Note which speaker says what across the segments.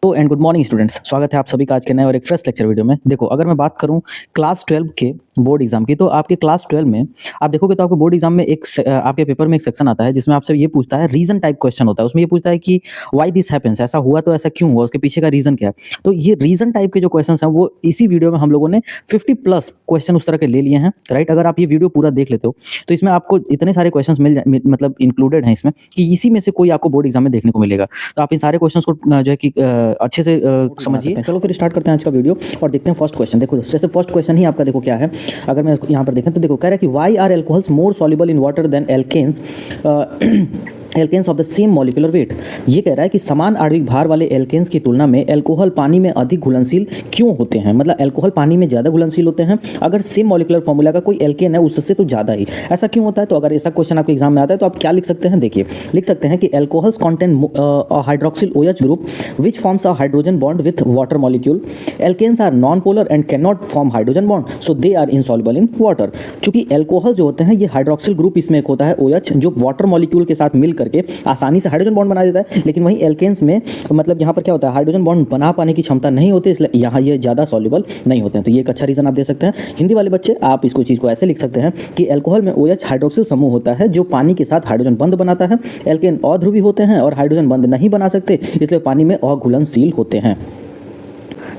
Speaker 1: तो and good morning students, स्वागत है आप सभी का आज के नए और एक फ्रेश लेक्चर वीडियो में। देखो, अगर मैं बात करूं क्लास 12 के बोर्ड एग्जाम की, तो आपके क्लास 12 में आप देखोगे तो आपको बोर्ड एग्जाम में आपके पेपर में एक सेक्शन आता है जिसमें आपसे ये पूछता है, रीजन टाइप क्वेश्चन होता है। उसमें ये पूछता है कि व्हाई दिस हैपेंस, ऐसा हुआ तो ऐसा क्यों हुआ, उसके पीछे का रीजन क्या है। तो ये रीजन टाइप के जो क्वेश्चन हैं वो इसी वीडियो में हम लोगों ने 50+ क्वेश्चन उस तरह के ले लिए हैं, राइट। अगर आप ये वीडियो पूरा देख लेते हो तो इसमें आपको इतने सारे क्वेश्चन मतलब इंक्लूडेड हैं इसमें कि इसी में से कोई आपको बोर्ड एग्जाम में देखने को मिलेगा। तो आप इन सारे क्वेश्चन को जो है कि अच्छे से समझिए। चलो फिर स्टार्ट करते हैं आज का वीडियो और देखते हैं फर्स्ट क्वेश्चन। देखो, जैसे फर्स्ट क्वेश्चन ही आपका देखो क्या है। अगर मैं यहाँ पर देखें तो देखो कह रहा है कि why are alcohols more soluble in water than alkanes alkanes of the same molecular weight. ये कह रहा है कि समान आणविक भार वाले एल्केन्स की तुलना में एल्कोहल पानी में अधिक घुलनशील क्यों होते हैं। मतलब एल्कोहल पानी में ज़्यादा घुलनशील होते हैं अगर सेम मॉलिक्यूलर फॉर्मूला का कोई एल्केन है उससे तो ज़्यादा ही। ऐसा क्यों होता है? तो अगर ऐसा क्वेश्चन आपके एग्जाम में आता है तो आप क्या लिख सकते हैं? देखिए, लिख सकते हैं कि alcohols contain hydroxyl OH group which forms a hydrogen bond with water molecule. Alkanes are non polar and can not form hydrogen bond, so they are insoluble in water. चूंकि एल्कोहल जो होते हैं ये हाइड्रोक्सिल ग्रुप इसमें एक होता है OH जो वाटर मॉलिक्यूल के साथ मिल करके आसानी से हाइड्रोजन बॉन्ड बना देता है, लेकिन वहीं एल्केन्स में मतलब यहाँ पर क्या होता है, हाइड्रोजन बॉन्ड बना पाने की क्षमता नहीं होती, इसलिए यहाँ ये ज़्यादा सॉल्युबल नहीं होते हैं। तो ये एक अच्छा रीजन आप दे सकते हैं। हिंदी वाले बच्चे आप इसको चीज़ को ऐसे लिख सकते हैं कि एल्कोहल में OH हाइड्रोक्सिल समूह होता है जो पानी के साथ हाइड्रोजन बंध बनाता है। एल्केन अध्रुवी होते हैं और हाइड्रोजन बंध नहीं बना सकते, इसलिए पानी में अघुलनशील होते हैं।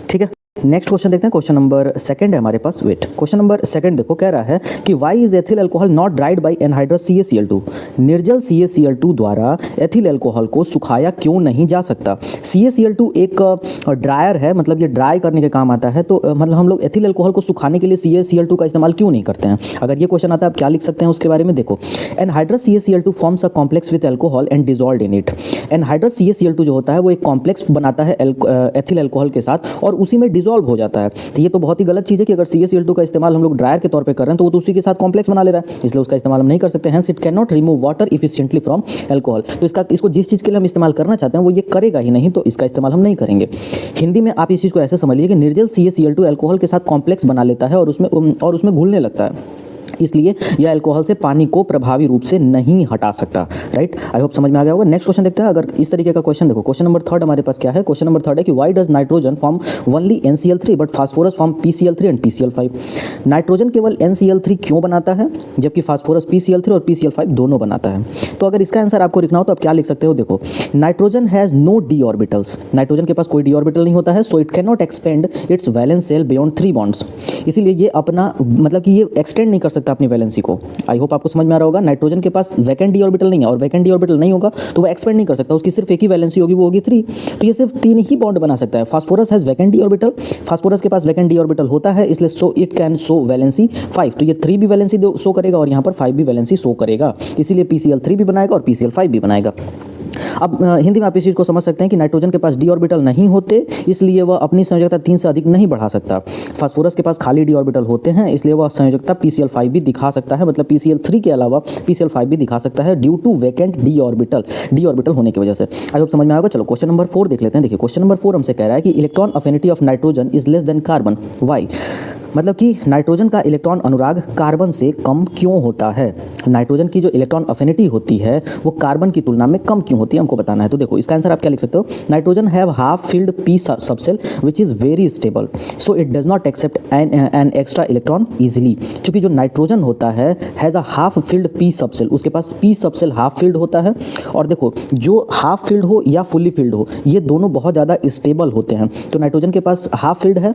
Speaker 1: ठीक है, नेक्स्ट क्वेश्चन देखते हैं। क्वेश्चन नंबर सेकंड है हमारे पास। वेट, क्वेश्चन नंबर सेकंड देखो कह रहा है कि why is ethyl alcohol not dried by anhydrous CaCl2। निर्जल CaCl2 द्वारा एथिल अल्कोहल को सुखाया क्यों नहीं जा सकता। CaCl2 एक ड्रायर है, मतलब ये ड्राई करने के काम आता है। तो मतलब हम लोग एथिल अल्कोहल को सुखाने के लिए CaCl2 का इस्तेमाल क्यों नहीं करते हैं। अगर ये क्वेश्चन आता है आप क्या लिख सकते हैं उसके बारे में देखो। Anhydrous CaCl2 forms a complex with alcohol and dissolved in it. Anhydrous CaCl2 जो होता है वो एक कॉम्प्लेक्स बनाता है एथिल अल्कोहल के साथ और उसी में डिजॉल्व हो जाता है। तो ये तो बहुत ही गलत चीज़ है कि अगर CaCl2 का इस्तेमाल हम लोग ड्रायर के तौर पे कर रहे हैं तो वो तो उसी के साथ कॉम्प्लेक्स बना ले रहा है, इसलिए उसका इस्तेमाल हम नहीं कर सकते हैं। It can not remove water efficiently from alcohol. तो इसको जिस चीज़ के लिए हम इस्तेमाल करना चाहते हैं वो ये करेगा ही नहीं, तो इसका इस्तेमाल हम नहीं करेंगे। हिंदी में आप इस चीज़ को ऐसे समझ लीजिए कि निर्जल CaCl2 अल्कोहल के साथ कॉम्प्लेक्स बना लेता है और उसमें घुलने लगता है, इसलिए यह अल्कोहल से पानी को प्रभावी रूप से नहीं हटा सकता। राइट, आई होप समझ में आ गया होगा। नेक्स्ट क्वेश्चन देखते हैं। अगर इस तरीके का क्वेश्चन देखो, क्वेश्चन नंबर थर्ड हमारे पास क्या है। क्वेश्चन नंबर थर्ड है कि why does nitrogen form only NCl3 but phosphorus form PCl3 and PCl5। Nitrogen केवल NCl3 क्यों बनाता है जबकि फास्फोरस PCl3 और PCl5 दोनों बनाता है। तो अगर इसका आंसर आपको लिखना हो तो आप क्या लिख सकते हो। देखो, nitrogen has no d orbitals. Nitrogen के पास कोई d ऑर्बिटल नहीं होता है, so it can not expand its valence shell beyond 3 bonds. इसीलिए ये अपना मतलब कि ये एक्सटेंड नहीं कर सकता अपनी वैलेंसी को। आई होप आपको समझ में आ रहा होगा। नाइट्रोजन के पास वैकेंट d ऑर्बिटल नहीं है और वैकेंट d ऑर्बिटल नहीं होगा तो वो एक्सपेंड नहीं कर सकता, उसकी सिर्फ एक ही वैलेंसी होगी, वो होगी 3। तो ये सिर्फ 3 ही बॉन्ड बना सकता है। Phosphorus has vacant d orbital, phosphorus के पास वैकेंट d ऑर्बिटल होता है, इसलिए सो इट कैन शो वैलेंसी 5। तो ये 3 भी वैलेंसी शो करेगा और यहाँ पर 5 भी वैलेंसी शो करेगा, इसीलिए PCl3 भी बनाएगा और PCl5 भी बनाएगा। अब हिंदी में आप इस चीज़ को समझ सकते हैं कि नाइट्रोजन के पास d ऑर्बिटल नहीं होते, इसलिए वह अपनी संयोजकता 3 से अधिक नहीं बढ़ा सकता। फास्फोरस के पास खाली d ऑर्बिटल होते हैं, इसलिए वह संयोजकता PCl5 भी दिखा सकता है, मतलब PCl3 के अलावा PCl5 भी दिखा सकता है due to vacant d orbital होने की वजह से। आई होप समझ में आएगा। चलो क्वेश्चन नंबर 4 देख लेते हैं। देखिए, क्वेश्चन नंबर 4 हमसे कह रहा है कि electron affinity of nitrogen is less than carbon, why. मतलब कि नाइट्रोजन का इलेक्ट्रॉन अनुराग कार्बन से कम क्यों होता है। नाइट्रोजन की जो इलेक्ट्रॉन अफिनिटी होती है वो कार्बन की तुलना में कम क्यों होती है, हमको बताना है। तो देखो, इसका आंसर आप क्या लिख सकते हो। Nitrogen have half filled p subshell which is very stable, so it does not accept an extra electron easily. चूँकि जो नाइट्रोजन होता है has a half filled p subshell, उसके पास p सबसेल हाफ फिल्ड होता है। और देखो, जो हाफ फिल्ड हो या फुल्ली फिल्ड हो ये दोनों बहुत ज़्यादा स्टेबल होते हैं। तो नाइट्रोजन के पास हाफ फिल्ड है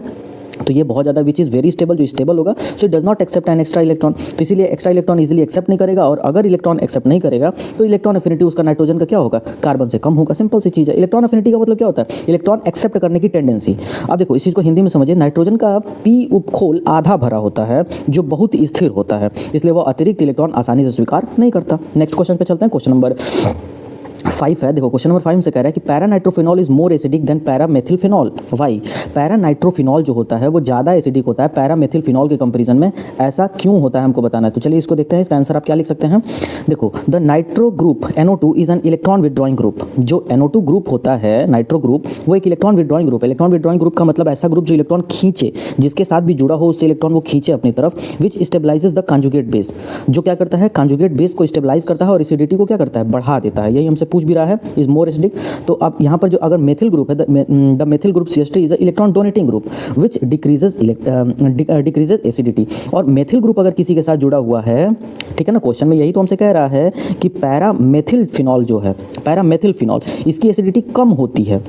Speaker 1: तो ये बहुत ज़्यादा विच इज़ वेरी स्टेबल, जो स्टेबल होगा, so it does not accept an extra electron. तो इसीलिए एक्स्ट्रा इलेक्ट्रॉन इजीली एक्सेप्ट नहीं करेगा, और अगर इलेक्ट्रॉन एक्सेप्ट नहीं करेगा तो इलेक्ट्रॉन एफिनिटी उसका नाइट्रोजन का क्या होगा, कार्बन से कम होगा। सिंपल सी चीज़ है। इलेक्ट्रॉन एफिनिटी का मतलब क्या होता है, इलेक्ट्रॉन एक्सेप्ट करने की टेंडेंसी। अब देखो, इस चीज़ को हिंदी में समझिए। नाइट्रोजन का p उपखोल आधा भरा होता है जो बहुत स्थिर होता है, इसलिए वह अतिरिक्त इलेक्ट्रॉन आसानी से स्वीकार नहीं करता। नेक्स्ट क्वेश्चन पे चलते हैं। क्वेश्चन नंबर 5 है। देखो, क्वेश्चन नंबर 5 से कह रहा है कि paranitrophenol is more acidic than paramethylphenol, why. Paranitrophenol जो होता है वो ज़्यादा एसिडिक होता है पैरामेथिलफिनॉल के कंपैरिजन में, ऐसा क्यों होता है हमको बताना है। तो चलिए इसको देखते हैं। इसका आंसर आप क्या लिख सकते हैं। देखो, the nitro group NO2 is an electron withdrawing group. जो NO2 ग्रुप होता है, नाइट्रो ग्रुप, वो एक इलेक्ट्रॉन विदड्रॉइंग ग्रुप है। इलेक्ट्रॉन विदड्रॉइंग ग्रुप का मतलब ऐसा ग्रुप जो इलेक्ट्रॉन खींचे, जिसके साथ भी जुड़ा हो उससे इलेक्ट्रॉन वो खींचे अपनी तरफ। विच स्टेबलाइजेस द कॉन्जुगेट बेस, जो क्या करता है, कॉन्जुगेट बेस को स्टेबलाइज करता है और एसिडिटी को क्या करता है, बढ़ा देता है। यही हमसे पूछ भी रहा है, इज मोर एसिडिक। तो अब यहाँ पर जो अगर मेथिल ग्रुप है, the methyl group CH3 is electron donating group which decreases acidity. और मेथिल ग्रुप अगर किसी के साथ जुड़ा हुआ है, ठीक है ना, क्वेश्चन में यही तो हमसे कह रहा है कि पैरामेथिल फिनॉल जो है, पैरामेथिल फिनॉल, इसकी एसिडिटी कम होती है।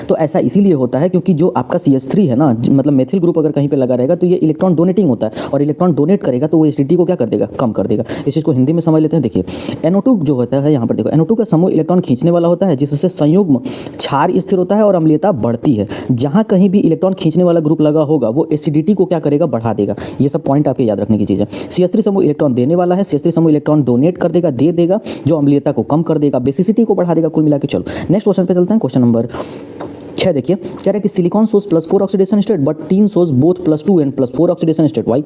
Speaker 1: तो ऐसा इसीलिए होता है क्योंकि जो आपका CH3 है ना, मतलब मेथिल ग्रुप अगर कहीं पे लगा रहेगा तो ये इलेक्ट्रॉन डोनेटिंग होता है, और इलेक्ट्रॉन डोनेट करेगा तो वो एसिडिटी को क्या कर देगा, कम कर देगा। इस चीज़ को हिंदी में समझ लेते हैं। देखिए NO2 जो होता है, यहाँ पर देखो NO2 का समूह इलेक्ट्रॉन खींचने वाला होता है, जिससे संयुग्म क्षार स्थिर होता है और अम्लीयता बढ़ती है। जहाँ कहीं भी इलेक्ट्रॉन खींचने वाला ग्रुप लगा होगा वो एसिडिटी को क्या करेगा, बढ़ा देगा। ये सब पॉइंट आपके याद रखने की चीज़ है। CH3 समूह इलेक्ट्रॉन देने वाला है, CH3 समूह इलेक्ट्रॉन डोनेट कर देगा, दे देगा, जो अम्लीयता को कम कर देगा, बेसिसिटी को बढ़ा देगा। कुल मिला के चलो नेक्स्ट क्वेश्चन पे चलते हैं। क्वेश्चन नंबर 6 देखिए, कह रहा है कि silicon shows +4 oxidation state but tin shows both +2 and +4 oxidation state. Why?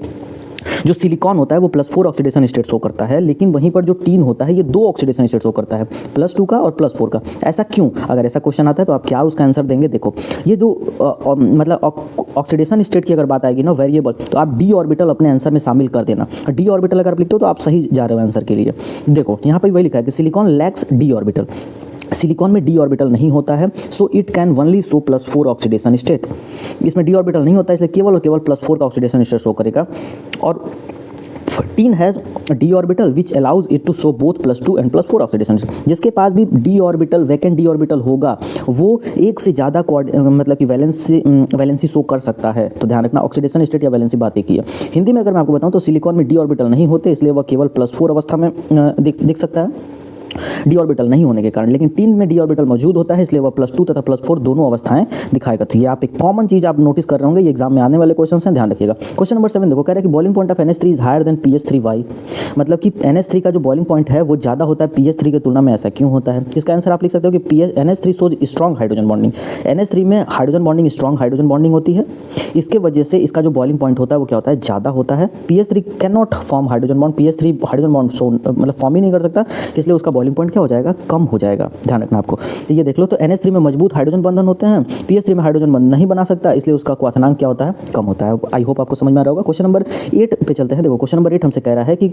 Speaker 1: जो सिलिकॉन होता है वो +4 ऑक्सीडेशन स्टेट शो करता है, लेकिन वहीं पर जो टीन होता है ये 2 ऑक्सीडेशन स्टेट शो करता है, +2 का और +4 का। ऐसा क्यों? अगर ऐसा क्वेश्चन आता है तो आप क्या उसका आंसर देंगे? देखो ये जो मतलब ऑक्सीडेशन स्टेट की अगर बात आएगी ना, वेरिएबल, तो आप d ऑर्बिटल अपने आंसर में शामिल कर देना। d ऑर्बिटल अगर आप लिखते हो तो आप सही जा रहे हो आंसर के लिए। देखो यहाँ पर वही लिखा है कि silicon lakhs d orbital, silicon में d ऑर्बिटल नहीं होता है, so it can only show +4 oxidation state. इसमें d ऑर्बिटल नहीं होता है, इसलिए केवल और केवल +4 का ऑक्सीडेशन स्टेट शो करेगा। और tin has d orbital which allows it to show both +2 and +4 oxidation. जिसके पास भी d orbital, vacant d orbital होगा, वो एक से ज़्यादा मतलब कि वैलेंसी शो कर सकता है। तो ध्यान रखना, ऑक्सीडेशन स्टेट या वैलेंसी बात एक ही है। हिंदी में अगर मैं आपको बताऊं तो सिलिकॉन में d ऑर्बिटल नहीं होते, इसलिए वह केवल +4 अवस्था में दिख सकता है, d ऑर्बिटल नहीं होने के कारण। लेकिन टीन में d ऑर्बिटल मौजूद होता है, इसलिए वह +2 तथा +4 दोनों अवस्थाएं दिखाएगा। तो ये आप एक कॉमन चीज आप नोटिस कर रहे होंगे, ये एग्जाम में आने वाले क्वेश्चन हैं, ध्यान रखिएगा। क्वेश्चन नंबर 7 देखो, कह रहा है कि boiling point of NH3 is higher than PH3। Why? मतलब कि NH3 का जो बॉइलिंग पॉइंट है वो ज़्यादा होता है PH3 की तुलना में। ऐसा क्यों होता है? इसका आंसर आप लिख सकते हो कि NH3 shows strong hydrogen bonding. NH3 में hydrogen bonding, strong hydrogen bonding होती है, इसके वजह से इसका जो बॉइलिंग पॉइंट होता है वो क्या होता है, ज़्यादा होता है। PH3 can not form hydrogen bond, PH3 hydrogen bond मतलब फॉर्म ही नहीं कर सकता, इसलिए उसका बॉइलिंग पॉइंट क्या हो जाएगा, कम हो जाएगा। ध्यान रखना आपको। ये देख लो, तो NH3 में मजबूत हाइड्रोजन बंधन होते हैं, PH3 में हाइड्रोजन बंधन नहीं बना सकता, इसलिए उसका क्वथनांक क्या होता है, कम होता है। आई होप आपको समझ में आ रहा होगा। क्वेश्चन नंबर 8 पे चलते हैं। देखो क्वेश्चन नंबर 8 हमसे कह रहा है कि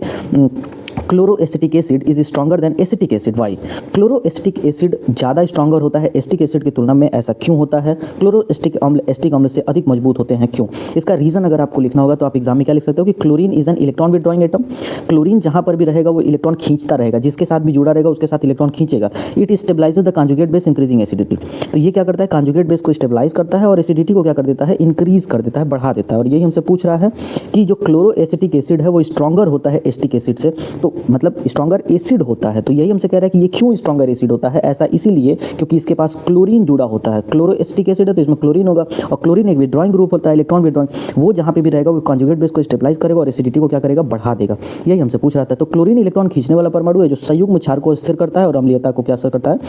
Speaker 1: chloroacetic acid is stronger than acetic acid. Why? Chloroacetic acid ज़्यादा स्ट्रॉन्गर होता है एसिटिक एसिड की तुलना में। ऐसा क्यों होता है? क्लोरोएसिटिक अम्ल एसिटिक अम्ल से अधिक मजबूत होते हैं, क्यों? इसका रीजन अगर आपको लिखना होगा तो आप एग्जाम में क्या लिख सकते हो कि chlorine is an electron withdrawing atom. Chlorine जहाँ पर भी रहेगा वो इलेक्ट्रॉन खींचता रहेगा, जिसके साथ भी जुड़ा रहेगा उसके साथ इलेक्ट्रॉन खींचेगा। It stabilises the conjugate base increasing acidity. तो ये क्या करता है, कॉन्जुगेट बेस को स्टेबलाइज करता है और एसिडिटी को क्या कर देता है, इंक्रीज कर देता है, बढ़ा देता है। और यही हमसे पूछ रहा है कि जो क्लोरोएसिटिक एसिड है वो स्ट्रॉन्गर होता है एसिटिक एसिड से, तो मतलब स्ट्रॉन्गर एसिड होता है। तो यही हमसे कह रहा है कि ये क्यों स्ट्रॉन्गर एसिड होता है। ऐसा इसीलिए क्योंकि इसके पास क्लोरीन जुड़ा होता है। क्लोरोएसिटिक एसिड है तो इसमें क्लोरीन होगा, और क्लोरीन एक विड्रॉइंग ग्रुप होता है, इलेक्ट्रॉन विड्रॉइंग, वो जहाँ पे भी रहेगा वो कॉन्जुगेट बेस को स्टेबलाइज करेगा और एसिडिटी को क्या करेगा, बढ़ा देगा। यही हमसे पूछ रहा था। तो क्लोरीन इलेक्ट्रॉन खींचने वाला परमाणु है जो संयुग्म क्षार को स्थिर करता है और अम्लीयता को क्या असर करता है,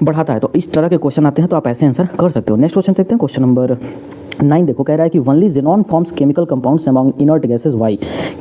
Speaker 1: बढ़ाता है। तो इस तरह के क्वेश्चन आते हैं तो आप ऐसे आंसर कर सकते हो। नेक्स्ट क्वेश्चन देखते हैं। क्वेश्चन नंबर 9 देखो, कह रहा है कि only xenon forms chemical compounds among inert gases. Why?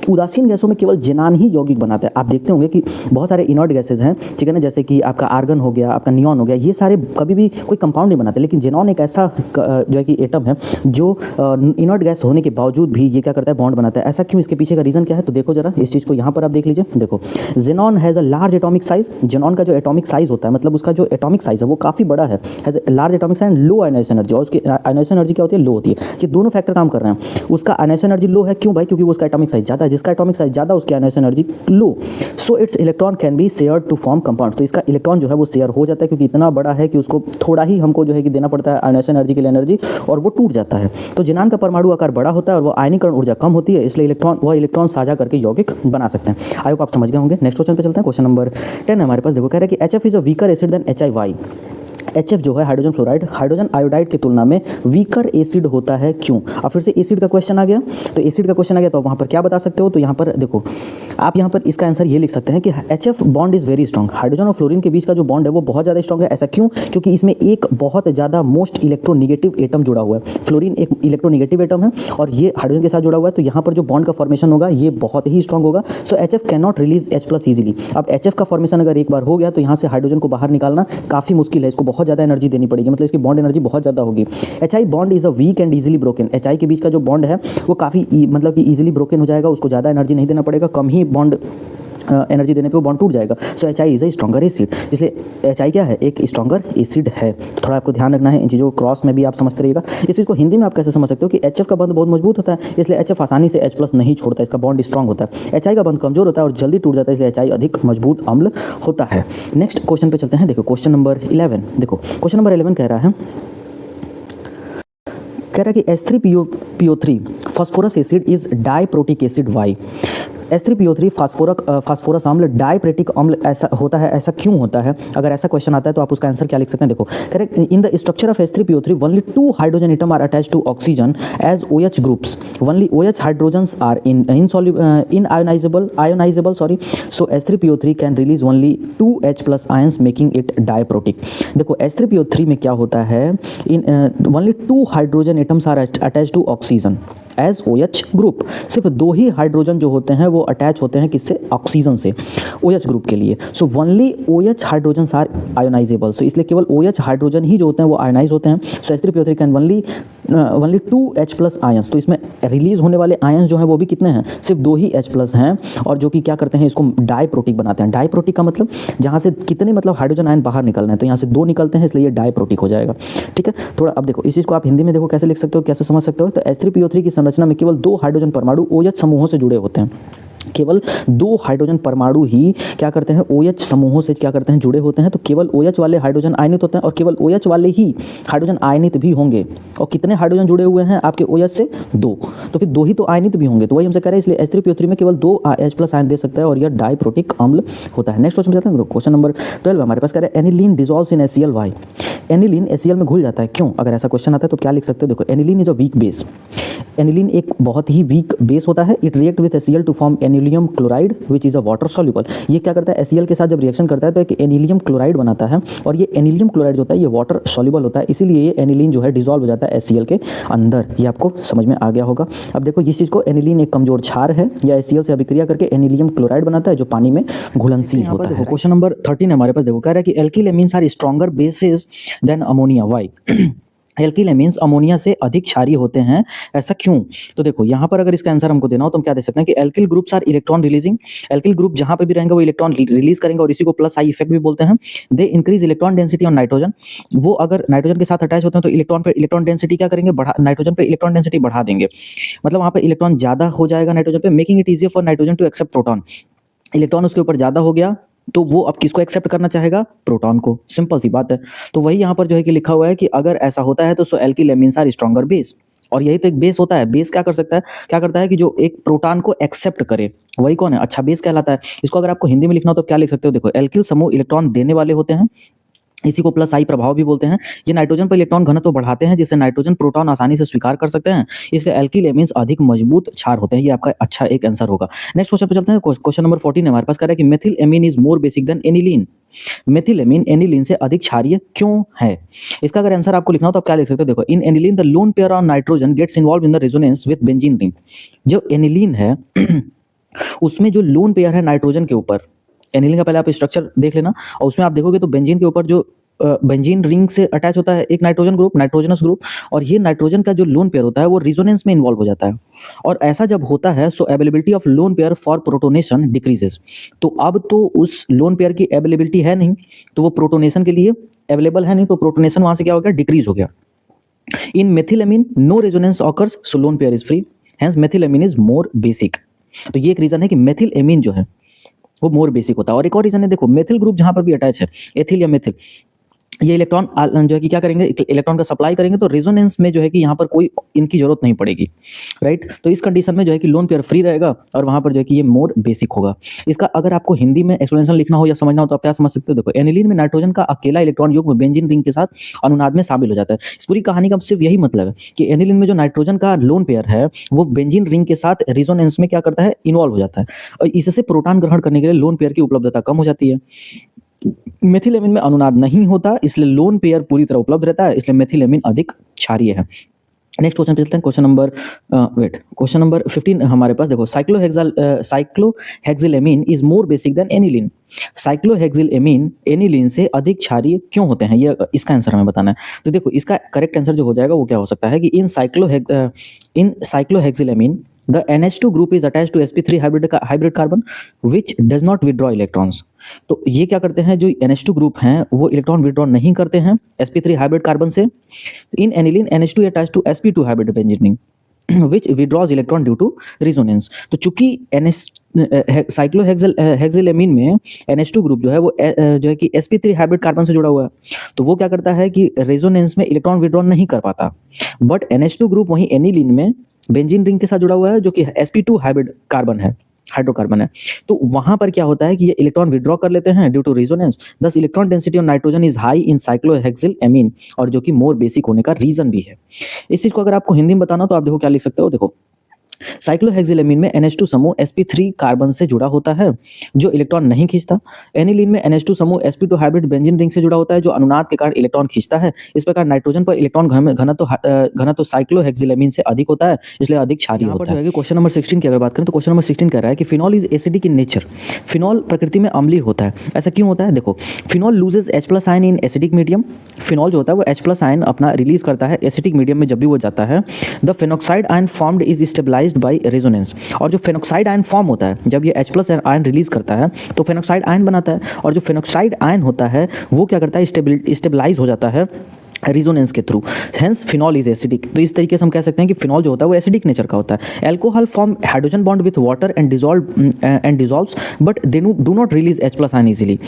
Speaker 1: उदासीन गैसों में केवल जेनान ही यौगिक बनाता है। आप देखते होंगे कि बहुत सारे इनर्ट गैसेज हैं, ठीक है ना, जैसे कि आपका आर्गन हो गया, आपका नियॉन हो गया, ये सारे कभी भी कोई कंपाउंड नहीं बनाते। लेकिन जेनॉन एक ऐसा जो है कि एटम है जो इनर्ट गैस होने के बावजूद भी ये क्या करता है, बॉन्ड बनाता है। ऐसा क्यों? इसके पीछे का रीजन क्या है तो देखो जरा, इस चीज़ को यहाँ पर आप देख लीजिए। देखो, xenon has a large atomic size. Xenon का जो एटॉमिक साइज होता है, मतलब उसका जो एटॉमिक साइज है वो काफ़ी बड़ा है, has large atomic size, low ionisation energy, और उसकी आयनाइजेशन एनर्जी क्या होती है, लो होती है। ये दोनों फैक्टर काम कर रहे हैं। उसका आयनाइजेशन एनर्जी लो है, क्यों भाई? क्योंकि उसका एटॉमिक साइज ज़्यादा है। जिसका एटॉमिक साइज ज़्यादा उसकी ionization energy low, so its electron can be shared to form compound. तो इसका इलेक्ट्रॉन जो है वो शेयर हो जाता है, क्योंकि इतना बड़ा है कि उसको थोड़ा ही हमको जो है कि देना पड़ता है आयनाइजेशन एनर्जी के लिए एनर्जी, और वो टूट जाता है। तो जेनान का परमाणु आकार बड़ा होता है और वो आयनीकरण ऊर्जा कम होती है, इसलिए इलेक्ट्रॉन साझा करके यौगिक बना सकते हैं। आई होप आप समझ गए होंगे। नेक्स्ट क्वेश्चन पे चलते हैं। क्वेश्चन नंबर 10 हमारे पास। देखो, कह रहा है कि HF is a weaker acid than HI। Why? HF जो है हाइड्रोजन फ्लोराइड, हाइड्रोजन आयोडाइड की तुलना में वीकर एसिड होता है, क्यों? और फिर से एसिड का क्वेश्चन आ गया, तो एसिड का क्वेश्चन आ गया तो वहाँ पर क्या बता सकते हो? तो यहाँ पर देखो, आप यहाँ पर इसका आंसर ये लिख सकते हैं कि HF bond is very strong. Hydrogen और फ्लोरीन के बीच का जो बॉन्ड है वो बहुत ज़्यादा स्ट्रॉन्ग है। ऐसा क्यों? क्योंकि इसमें एक बहुत ज़्यादा मोस्ट इलेक्ट्रोनिगेटिव एटम जुड़ा हुआ है। फ्लोरीन एक इलेक्ट्रोनिगेटिव एटम है और ये हाइड्रोजन के साथ जुड़ा हुआ है, तो यहाँ पर जो बॉन्ड का फॉर्मेशन होगा ये बहुत ही स्ट्रॉन्ग होगा। सो HF can not release H+ easily. अब HF का फॉर्मेशन अगर एक बार हो गया तो यहाँ से हाइड्रोजन को बाहर निकालना काफ़ी मुश्किल है, इसको बहुत ज़्यादा एनर्जी देनी पड़ेगी, मतलब इसकी बॉन्ड एनर्जी बहुत ज़्यादा होगी। HI bond is a weak and easily broken. HI के बीच का जो बॉन्ड है वो काफ़ी मतलब कि इजीली ब्रोकन हो जाएगा, उसको ज़्यादा एनर्जी नहीं देना पड़ेगा, कम ही बॉन्ड एनर्जी देने पे वो बॉन्ड टूट जाएगा। सो HI is a stronger acid, इसलिए HI क्या है, एक स्ट्रॉन्गर एसिड है। तो थोड़ा आपको ध्यान रखना है इन चीज़ों को, क्रॉस में भी आप समझते रहिएगा। इस चीज़ को हिंदी में आप कैसे समझ सकते हो कि HF का बंध बहुत मजबूत होता है, इसलिए HF आसानी से H+ नहीं छोड़ता, इसका बॉन्ड स्ट्रॉन्ग होता है। HI का बंध कमजोर होता है और जल्दी टूट जाता है, इसलिए HI अधिक मजबूत अम्ल होता है। नेक्स्ट क्वेश्चन पे चलते हैं। देखो क्वेश्चन नंबर 11, देखो क्वेश्चन नंबर 11 कह रहा है कि H3PO3 phosphorous acid is diprotic acid why. H3PO3 phosphorous अम्ल डाइप्रोटिक अम्ल ऐसा होता है, ऐसा क्यों होता है? अगर ऐसा क्वेश्चन आता है तो आप उसका आंसर क्या लिख सकते हैं? देखो correct, in the structure of H3PO3 only 2 hydrogen atom are attached to oxygen as OH groups, only OH hydrogens are ionizable, so H3PO3 can release only 2 H+ ions making it diprotic. देखो H3PO3 में क्या होता है, only 2 hydrogen atoms are attached to oxygen as OH group, सिर्फ 2 ही hydrogen जो होते हैं वो अटैच होते हैं किससे, ऑक्सीजन से, OH ग्रुप के लिए। So only OH hydrogens are ionisable, so इसलिए केवल OH हाइड्रोजन ही जो होते हैं वो आयोनाइज होते हैं। सो H3PO3 can only 2 H+ ions, तो इसमें रिलीज होने वाले आयंस जो हैं वो भी कितने हैं, सिर्फ 2 ही H+ हैं, और जो कि क्या करते हैं, इसको डाइप्रोटिक बनाते हैं। डाइप्रोटिक का मतलब जहाँ से कितने मतलब हाइड्रोजन आयन बाहर निकलना है, तो यहाँ से 2 निकलते हैं, इसलिए ये डाइप्रोटिक हो जाएगा। ठीक है, थोड़ा अब देखो इस चीज़ को आप हिंदी में देखो कैसे लिख सकते हो, कैसे समझ सकते हो। तो H3PO3 की संरचना में केवल 2 हाइड्रोजन परमाणु OH समूहों से जुड़े होते हैं। केवल 2 हाइड्रोजन परमाणु ही क्या करते हैं, OH समूहों से क्या करते हैं, जुड़े होते हैं। तो केवल OH वाले हाइड्रोजन आयनित होते हैं, और केवल OH वाले ही हाइड्रोजन आयनित भी होंगे। और कितने हाइड्रोजन जुड़े हुए हैं आपके OH से, 2, तो फिर 2 ही तो आयनित भी होंगे। तो वही हमसे कह रहे हैं, इसलिए H3PO3 में केवल 2 H+ आयन दे सकता है, और यह डाइप्रोटिक अम्ल होता है। नेक्स्ट क्वेश्चन चलते हैं। क्वेश्चन नंबर 12 हमारे पास कह रहे हैं एनिलीन डिसॉल्व्स इन HCl वाई। एनिलीन HCl में घुल जाता है, क्यों? अगर ऐसा क्वेश्चन आता है तो क्या लिख सकते हो? देखो aniline is a weak base, aniline एक बहुत ही वीक बेस होता है। It react with HCl to form anilinium chloride which is a water soluble. ये क्या करता है, HCl के साथ जब रिएक्शन करता है तो एक एनिलियम क्लोराइड बनाता है, और ये एनिलियम क्लोराइड जो होता है ये वाटर सॉल्युबल होता है, इसीलिए ये एनिलीन जो है डिसॉल्व हो जाता है HCl के अंदर। ये आपको समझ में आ गया होगा। अब देखो इस चीज़ को, एनिलीन एक कमजोर क्षार है, या HCl से अभिक्रिया करके एनिलियम क्लोराइड बनाता है जो पानी में घुलनशील होता है। क्वेश्चन नंबर 13 हमारे पास देखो कह रहा है कि alkyl amines are stronger bases than ammonia, why? Alkyl amines ammonia से अधिक क्षारीय होते हैं, ऐसा क्यों? तो देखो यहाँ पर अगर इसका आंसर हमको देना हो तो हम क्या दे सकते हैं कि alkyl groups are electron releasing. Alkyl group जहाँ पे भी रहेंगे वो इलेक्ट्रॉन रिलीज करेंगे, और इसी को प्लस आई इफेक्ट भी बोलते हैं। They increase electron density on nitrogen. वो अगर नाइट्रोजन के साथ अटैच होते हैं तो इलेक्ट्रॉन डेंसिटी क्या करेंगे, बढ़ा, नाइट्रोजन पे इलेक्ट्रॉन डेंसिटी बढ़ा देंगे, मतलब वहाँ पे इलेक्ट्रॉन ज़्यादा हो जाएगा नाइट्रोजन पे, making it easier for nitrogen to accept proton. Electron उसके ऊपर ज़्यादा हो गया तो वो अब किसको एक्सेप्ट करना चाहेगा, प्रोटॉन को। सिंपल सी बात है। तो वही यहाँ पर जो है कि लिखा हुआ है कि अगर ऐसा होता है तो so alkyl amines are stronger base, और यही तो एक बेस होता है। बेस क्या कर सकता है, क्या करता है कि जो एक प्रोटॉन को एक्सेप्ट करे, वही कौन है, अच्छा बेस कहलाता है। इसको अगर आपको हिंदी में लिखना हो तो क्या लिख सकते हो, देखो एल्किल समूह इलेक्ट्रॉन देने वाले होते हैं, इसी को प्लस आई प्रभाव भी बोलते हैं। ये नाइट्रोजन पर इलेक्ट्रॉन घनत्व बढ़ाते हैं, जिससे नाइट्रोजन प्रोटॉन आसानी से स्वीकार कर सकते हैं, इसलिए एल्किल एमीन्स अधिक मजबूत क्षार होते हैं। ये आपका अच्छा एक आंसर होगा। नेक्स्ट क्वेश्चन पे चलते हैं। क्वेश्चन नंबर 14 हमारे पास कह रहा है कि methyl amine is more basic than aniline. Methyl amine aniline से अधिक क्षारीय क्यों है? इसका अगर आंसर आपको लिखना हो तो आप क्या लिख सकते हो, देखो in aniline the lone pair on nitrogen gets involve in the resonance with benzene ring. जो एनिलीन है उसमें जो लोन पेयर है नाइट्रोजन के ऊपर, एनिलीन का पहले आप स्ट्रक्चर देख लेना, और उसमें आप देखोगे तो बेंजीन के ऊपर जो बेंजीन रिंग से अटैच होता है एक नाइट्रोजन ग्रुप, नाइट्रोजनस ग्रुप, और ये नाइट्रोजन का जो लोन पेयर होता है वो रिजोनेंस में इन्वॉल्व हो जाता है। और ऐसा जब होता है so availability of lone pair for protonation decreases. तो अब तो उस लोन पेयर की अवेलेबिलिटी है नहीं, तो वो प्रोटोनेशन के लिए अवेलेबल है नहीं, तो प्रोटोनेशन वहां से क्या हो गया, डिक्रीज हो गया। In methylamine no resonance occurs so lone pair is free, hence methylamine is more basic. तो ये एक रीजन है कि मेथिल एमीन जो है वो मोर बेसिक होता है। और एक और रीजन है, देखो मेथिल ग्रुप जहां पर भी अटैच है, एथिल या मेथिल, ये इलेक्ट्रॉन जो है कि क्या करेंगे, इलेक्ट्रॉन का सप्लाई करेंगे, तो रेजोनेंस में जो है कि यहाँ पर कोई इनकी जरूरत नहीं पड़ेगी, राइट। तो इस कंडीशन में जो है कि लोन पेयर फ्री रहेगा, और वहाँ पर जो है कि ये मोर बेसिक होगा। इसका अगर आपको हिंदी में एक्सप्लेनेशन लिखना हो या समझना हो तो आप क्या समझ सकते हो, देखो एनिलीन में नाइट्रोजन का अकेला इलेक्ट्रॉन युग्म बेंजीन रिंग के साथ अनुनाद में शामिल हो जाता है। इस पूरी कहानी का सिर्फ यही मतलब है कि एनिलीन में जो नाइट्रोजन का लोन पेयर है वो बेंजीन रिंग के साथ रेजोनेंस में क्या करता है, इन्वॉल्व हो जाता है, और इससे प्रोटॉन ग्रहण करने के लिए लोन पेयर की उपलब्धता कम हो जाती है। मेथिलेमिन में अनुनाद नहीं होता, इसलिए लोन पेयर पूरी तरह उपलब्ध रहता है, इसलिए मेथिलेमिन अधिक क्षारीय है। नेक्स्ट क्वेश्चन पे चलते हैं। क्वेश्चन नंबर 15 हमारे पास देखो cyclohexylamine is more basic than aniline. Cyclohexylamine aniline से अधिक क्षारीय क्यों होते हैं, ये इसका आंसर हमें बताना है। तो देखो इसका करेक्ट आंसर जो हो जाएगा वो क्या हो सकता है कि in cyclohexylamine the NH2 group is attached to sp3 hybrid carbon which does not withdraw electrons. तो ये क्या करते हैं, जो NH2 ग्रुप हैं वो इलेक्ट्रॉन विड्रॉ नहीं करते हैं sp3 हाइब्रिड कार्बन से। In aniline NH2 attached to sp2 hybrid benzene ring which withdraws electron due to resonance। तो चूंकि साइक्लोहेक्सिलएमीन में NH2 ग्रुप जो है वो जो है कि sp3 हाइब्रिड कार्बन से जुड़ा हुआ है, तो वो क्या करता है कि रेजोनेंस में इलेक्ट्रॉन विड्रॉ नहीं कर पाता। बट NH2 ग्रुप वहीं एनिलीन में बेंजीन रिंग के साथ जुड़ा हुआ है जो कि sp2 हाइब्रिड कार्बन है, हाइड्रोकार्बन है। तो वहां पर क्या होता है कि ये इलेक्ट्रॉन विड्रॉ कर लेते हैं due to resonance. Thus electron density of nitrogen is high in cyclohexylamine, और जो कि मोर बेसिक होने का रीजन भी है। इस चीज को अगर आपको हिंदी में बताना तो आप देखो क्या लिख सकते हो, देखो साइक्लोहेक्सिलएमीन में NH2 समूह sp3 कार्बन से जुड़ा होता है जो इलेक्ट्रॉन नहीं खींचता। एनिलीन में NH2 समूह sp2 हाइब्रिड बेंजीन रिंग से जुड़ा होता है जो अनुनाद के कारण इलेक्ट्रॉन खींचता है। इस प्रकार नाइट्रोजन पर इलेक्ट्रॉन घनत्व साइक्लोहेक्सिलएमीन से अधिक होता है, इसलिए अधिक क्षारीय होता है। क्वेश्चन नंबर 16 की अगर बात करें तो क्वेश्चन नंबर 16 कह रहा है कि phenol is acidic in nature. Phenol प्रकृति में अम्लीय होता है, ऐसा क्यों होता है? देखो, phenol loses H+ ion in acidic medium. Phenol जो होता है वो H+ आयन अपना रिलीज करता है एसिडिक मीडियम में जब भी वो जाता है। The phenoxide ion formed is stabilized by resonance. और जो फेनोक्साइड आयन फॉर्म होता है जब ये H+ आयन रिलीज करता है तो फेनोक्साइड आयन बनाता है, और जो फेनोक्साइड आयन होता है वो क्या करता है, स्टेबलाइज हो जाता है रिजोनेंस के through. Hence phenol is acidic. तो इस तरीके से हम कह सकते हैं कि फिनॉल जो होता है वो एसिडिक नेचर का होता है। Alcohol form hydrogen bond with water and dissolves but they do not release H+ ion easily.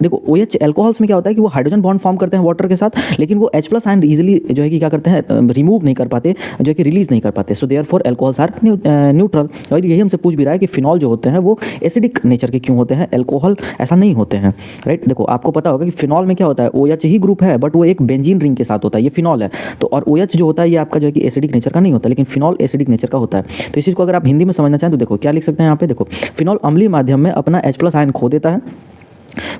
Speaker 1: देखो OH एल्कोहल्स में क्या होता है कि वो हाइड्रोजन बॉन्ड फॉर्म करते हैं वाटर के साथ, लेकिन वो H+ आयन इजीली जो है कि क्या करते हैं, रिमूव नहीं कर पाते, जो है कि रिलीज नहीं कर पाते। So therefore alcohols are neutral. और यही हमसे पूछ भी रहा है कि फिनॉल जो होते हैं वो एसिडिक नेचर के क्यों होते हैं, एल्कोहल ऐसा नहीं होते हैं, राइट। देखो आपको पता होगा कि फिनॉल में क्या होता है, OH ही ग्रुप है बट वो एक बेंजीन रिंग के साथ होता है, ये फिनॉल है। तो और OH जो होता है ये आपका जो है कि एसिडिक नेचर का नहीं होता, लेकिन फिनॉल एसिडिक नेचर का होता है। तो इस चीज़ को अगर आप हिंदी में समझना चाहें तो देखो क्या लिख सकते हैं यहाँ पे, देखो फिनॉल अम्लीय माध्यम में अपना H+ आयन खो देता है।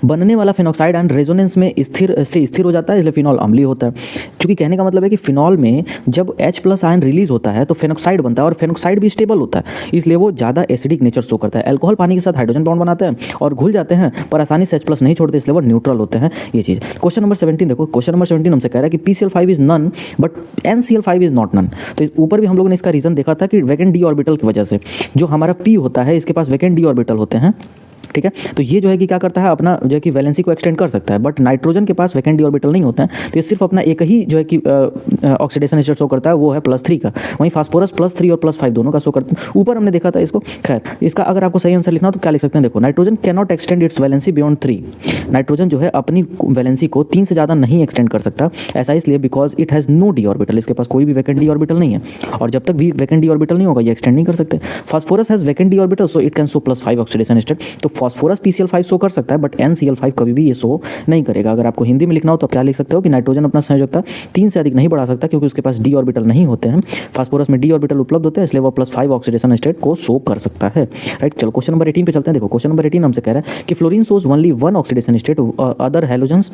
Speaker 1: बनने वाला फेनोक्साइड आयन रेजोनेंस में स्थिर हो जाता है, इसलिए फिनॉल अम्लीय होता है। चूंकि कहने का मतलब है कि फिनॉल में जब H+ आयन रिलीज होता है तो फेनोक्साइड बनता है, और फेनोक्साइड भी स्टेबल होता है, इसलिए वो ज़्यादा एसिडिक नेचर शो करता है। अल्कोहल पानी के साथ हाइड्रोजन बॉन्ड बनाते हैं और घुल जाते हैं पर आसानी से H+ नहीं छोड़ते, इसलिए वो न्यूट्रल होते हैं। ये चीज़ क्वेश्चन नंबर 17 देखो, क्वेश्चन नंबर 17 हमसे कह रहा है कि PCl5 is known but NCl5 is not known. तो ऊपर भी हम लोगों ने इसका रीजन देखा था कि वैकेंट डी ऑर्बिटल की वजह से जो हमारा P होता है इसके पास वैकेंट डी ऑर्बिटल होते हैं, ठीक है। तो ये जो है कि क्या करता है, अपना जो है कि वैलेंसी को एक्सटेंड कर सकता है, बट नाइट्रोजन के पास वैकेंट डी ऑर्बिटल नहीं होता है, तो ये सिर्फ अपना एक ही जो है कि ऑक्सीडेशन स्टेट शो करता है, वो है +3 का। वहीं फास्फोरस +3 और +5 दोनों का शो करता है। ऊपर हमने देखा था इसको। खैर इसका अगर आपको सही आंसर लिखना हो तो क्या लिख सकते हैं, देखो nitrogen can not extend it's valency beyond 3। Nitrogen जो है अपनी वैलेंसी को 3 से ज़्यादा नहीं एक्सटेंड कर सकता। ऐसा इसलिए because it has no d orbital, इसके पास कोई भी वैकेंट डी ऑर्बिटल नहीं है, और जब तक भी वैकेंट डी ऑर्बिटल नहीं होगा ये एक्सटेंड नहीं कर सकते। Phosphorus has vacant D orbital so it can show +5 oxidation state. तो फास्फोरस PCl5 शो कर सकता है बट NCl5 कभी भी ये शो नहीं करेगा। अगर आपको हिंदी में लिखना हो तो आप क्या लिख सकते हो कि नाइट्रोजन अपना संयोजकता 3 से अधिक नहीं बढ़ा सकता क्योंकि उसके पास डी ऑर्बिटल नहीं होते हैं। फास्फोरस में डी ऑर्बिटल उपलब्ध होते हैं, इसलिए वो +5 ऑक्सीडेशन स्टेट को शो कर सकता है, राइट। चलो क्वेश्चन नंबर 18 पे चलते हैं। देखो क्वेश्चन नंबर 18 हमसे कह रहा है कि fluorine shows only 1 oxidation state, other halogens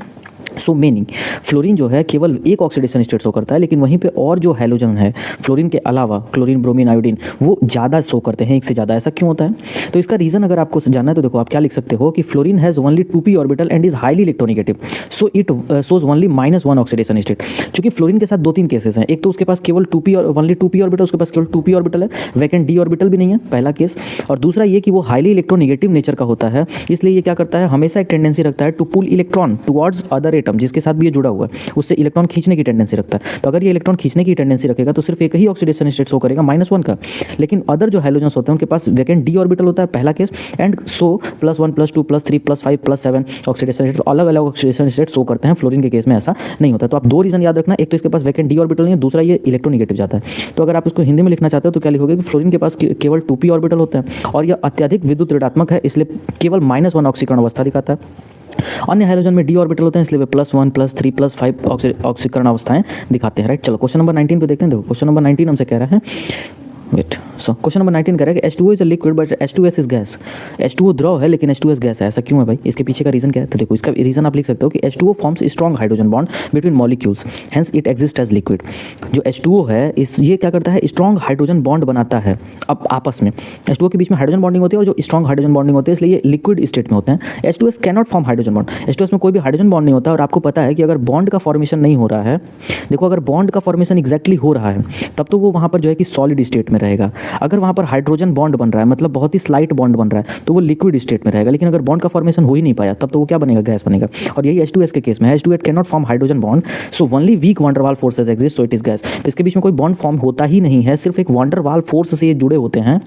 Speaker 1: so many. Fluorine जो है केवल एक ऑक्सीडेशन स्टेट शो करता है, लेकिन वहीं पे और जो हैलोजन है फ्लोरीन के अलावा, क्लोरीन, ब्रोमीन, आयोडीन, वो ज़्यादा शो करते हैं, एक से ज़्यादा। ऐसा क्यों होता है? तो इसका रीज़न अगर आपको जानना है तो देखो आप क्या लिख सकते हो कि fluorine has only 2p orbital and is highly electronegative, so it shows only -1 oxidation state. चूंकि फ्लोरीन के साथ 2-3 केसेस हैं, एक तो उसके पास केवल 2p और ओनली 2p ऑर्बिटल, उसके पास केवल 2p ऑर्बिटल है, वैकेंट डी ऑर्बिटल भी नहीं है, पहला केस। और दूसरा ये कि वो हाईली इलेक्ट्रोनेगेटिव नेचर का होता है, इसलिए ये क्या करता है, हमेशा एक टेंडेंसी रखता है to pull electron towards other atom, जिसके साथ भी ये जुड़ा हुआ है उससे इलेक्ट्रॉन खींचने की टेंडेंसी रखता है। तो अगर ये इलेक्ट्रॉन खींचने की टेंडेंसी रखेगा तो सिर्फ एक ही ऑक्सीडेशन स्टेट शो करेगा -1 का, लेकिन अदर जो हैलोजन्स होते हैं उनके पास वैकेंट डी ऑर्बिटल होता है, पहला case, and so +1 +2 +3 +5 +7 oxidation state, अलग अलग ऑक्सीडेशन स्टेट शो करते हैं। फ्लोरीन के केस में ऐसा नहीं होता। तो आप 2 रीजन याद रखना, एक तो इसके पास वैकेंट डी ऑर्बिटल नहीं है, दूसरा ये इलेक्ट्रोनेगेटिव जाता है। तो अगर आप इसको हिंदी में लिखना चाहते हो तो क्या लिखोगे कि फ्लोरीन के पास केवल 2p ऑर्बिटल होते हैं और यह अत्यधिक विद्युत ऋणात्मक है, इसलिए केवल -1 ऑक्सीकरण अवस्था दिखाता है। अन्य हाइड्रोजन में डी ऑर्बिटल होते हैं, इसलिए वे +1 +3 +5 ऑक्सीकरण अवस्थाएं दिखाते हैं, राइट। चलो क्वेश्चन नंबर 19 पे देखते हैं। देखो क्वेश्चन नंबर 19 हमसे कह रहा है, वेट, सो क्वेश्चन नंबर 19 कह रहा है कि H2O is a liquid but H2S is gas. H2O द्रव है लेकिन H2S गैस है, ऐसा क्यों है भाई? इसके पीछे का रीजन क्या है? तो देखो इसका रीजन आप लिख सकते हो कि H2O forms strong hydrogen bond between molecules, hence it exist as liquid. जो H2O है ये क्या करता है, स्ट्रॉन्ग हाइड्रोजन बॉन्ड बनाता है अब आपस में। H2O के बीच में हाइड्रोजन बॉन्डिंग होती है और जो स्ट्रॉन्ग हाइड्रोजन बॉन्डिंग होती है, इसलिए ये लिक्विड स्टेट में होते हैं। H2S can not form hydrogen bond. H2S में कोई भी हाइड्रोजन बॉन्ड नहीं होता, और आपको पता है कि अगर बॉन्ड का फॉर्मेशन नहीं हो रहा है, देखो अगर बॉन्ड का फॉर्मेशन एग्जैक्टली हो रहा है तब तो वो वहाँ पर जो है कि सॉलिड स्टेट में रहेगा। अगर वहाँ पर हाइड्रोजन बॉन्ड बन रहा है, मतलब बहुत ही स्लाइट बॉन्ड बन रहा है, तो वो लिक्विड स्टेट में रहेगा। लेकिन अगर बॉन्ड का फॉर्मेशन हो ही नहीं पाया, तब तो वो क्या बनेगा, गैस बनेगा। और यही H2S के केस में है, H2S can not form hydrogen bond, so only weak van der Waals forces exist, so it is gas. तो इसके बीच में कोई बॉन्ड फॉर्म होता ही नहीं है, सिर्फ एक वंडर वाल फोर्स से ये जुड़े होते हैं,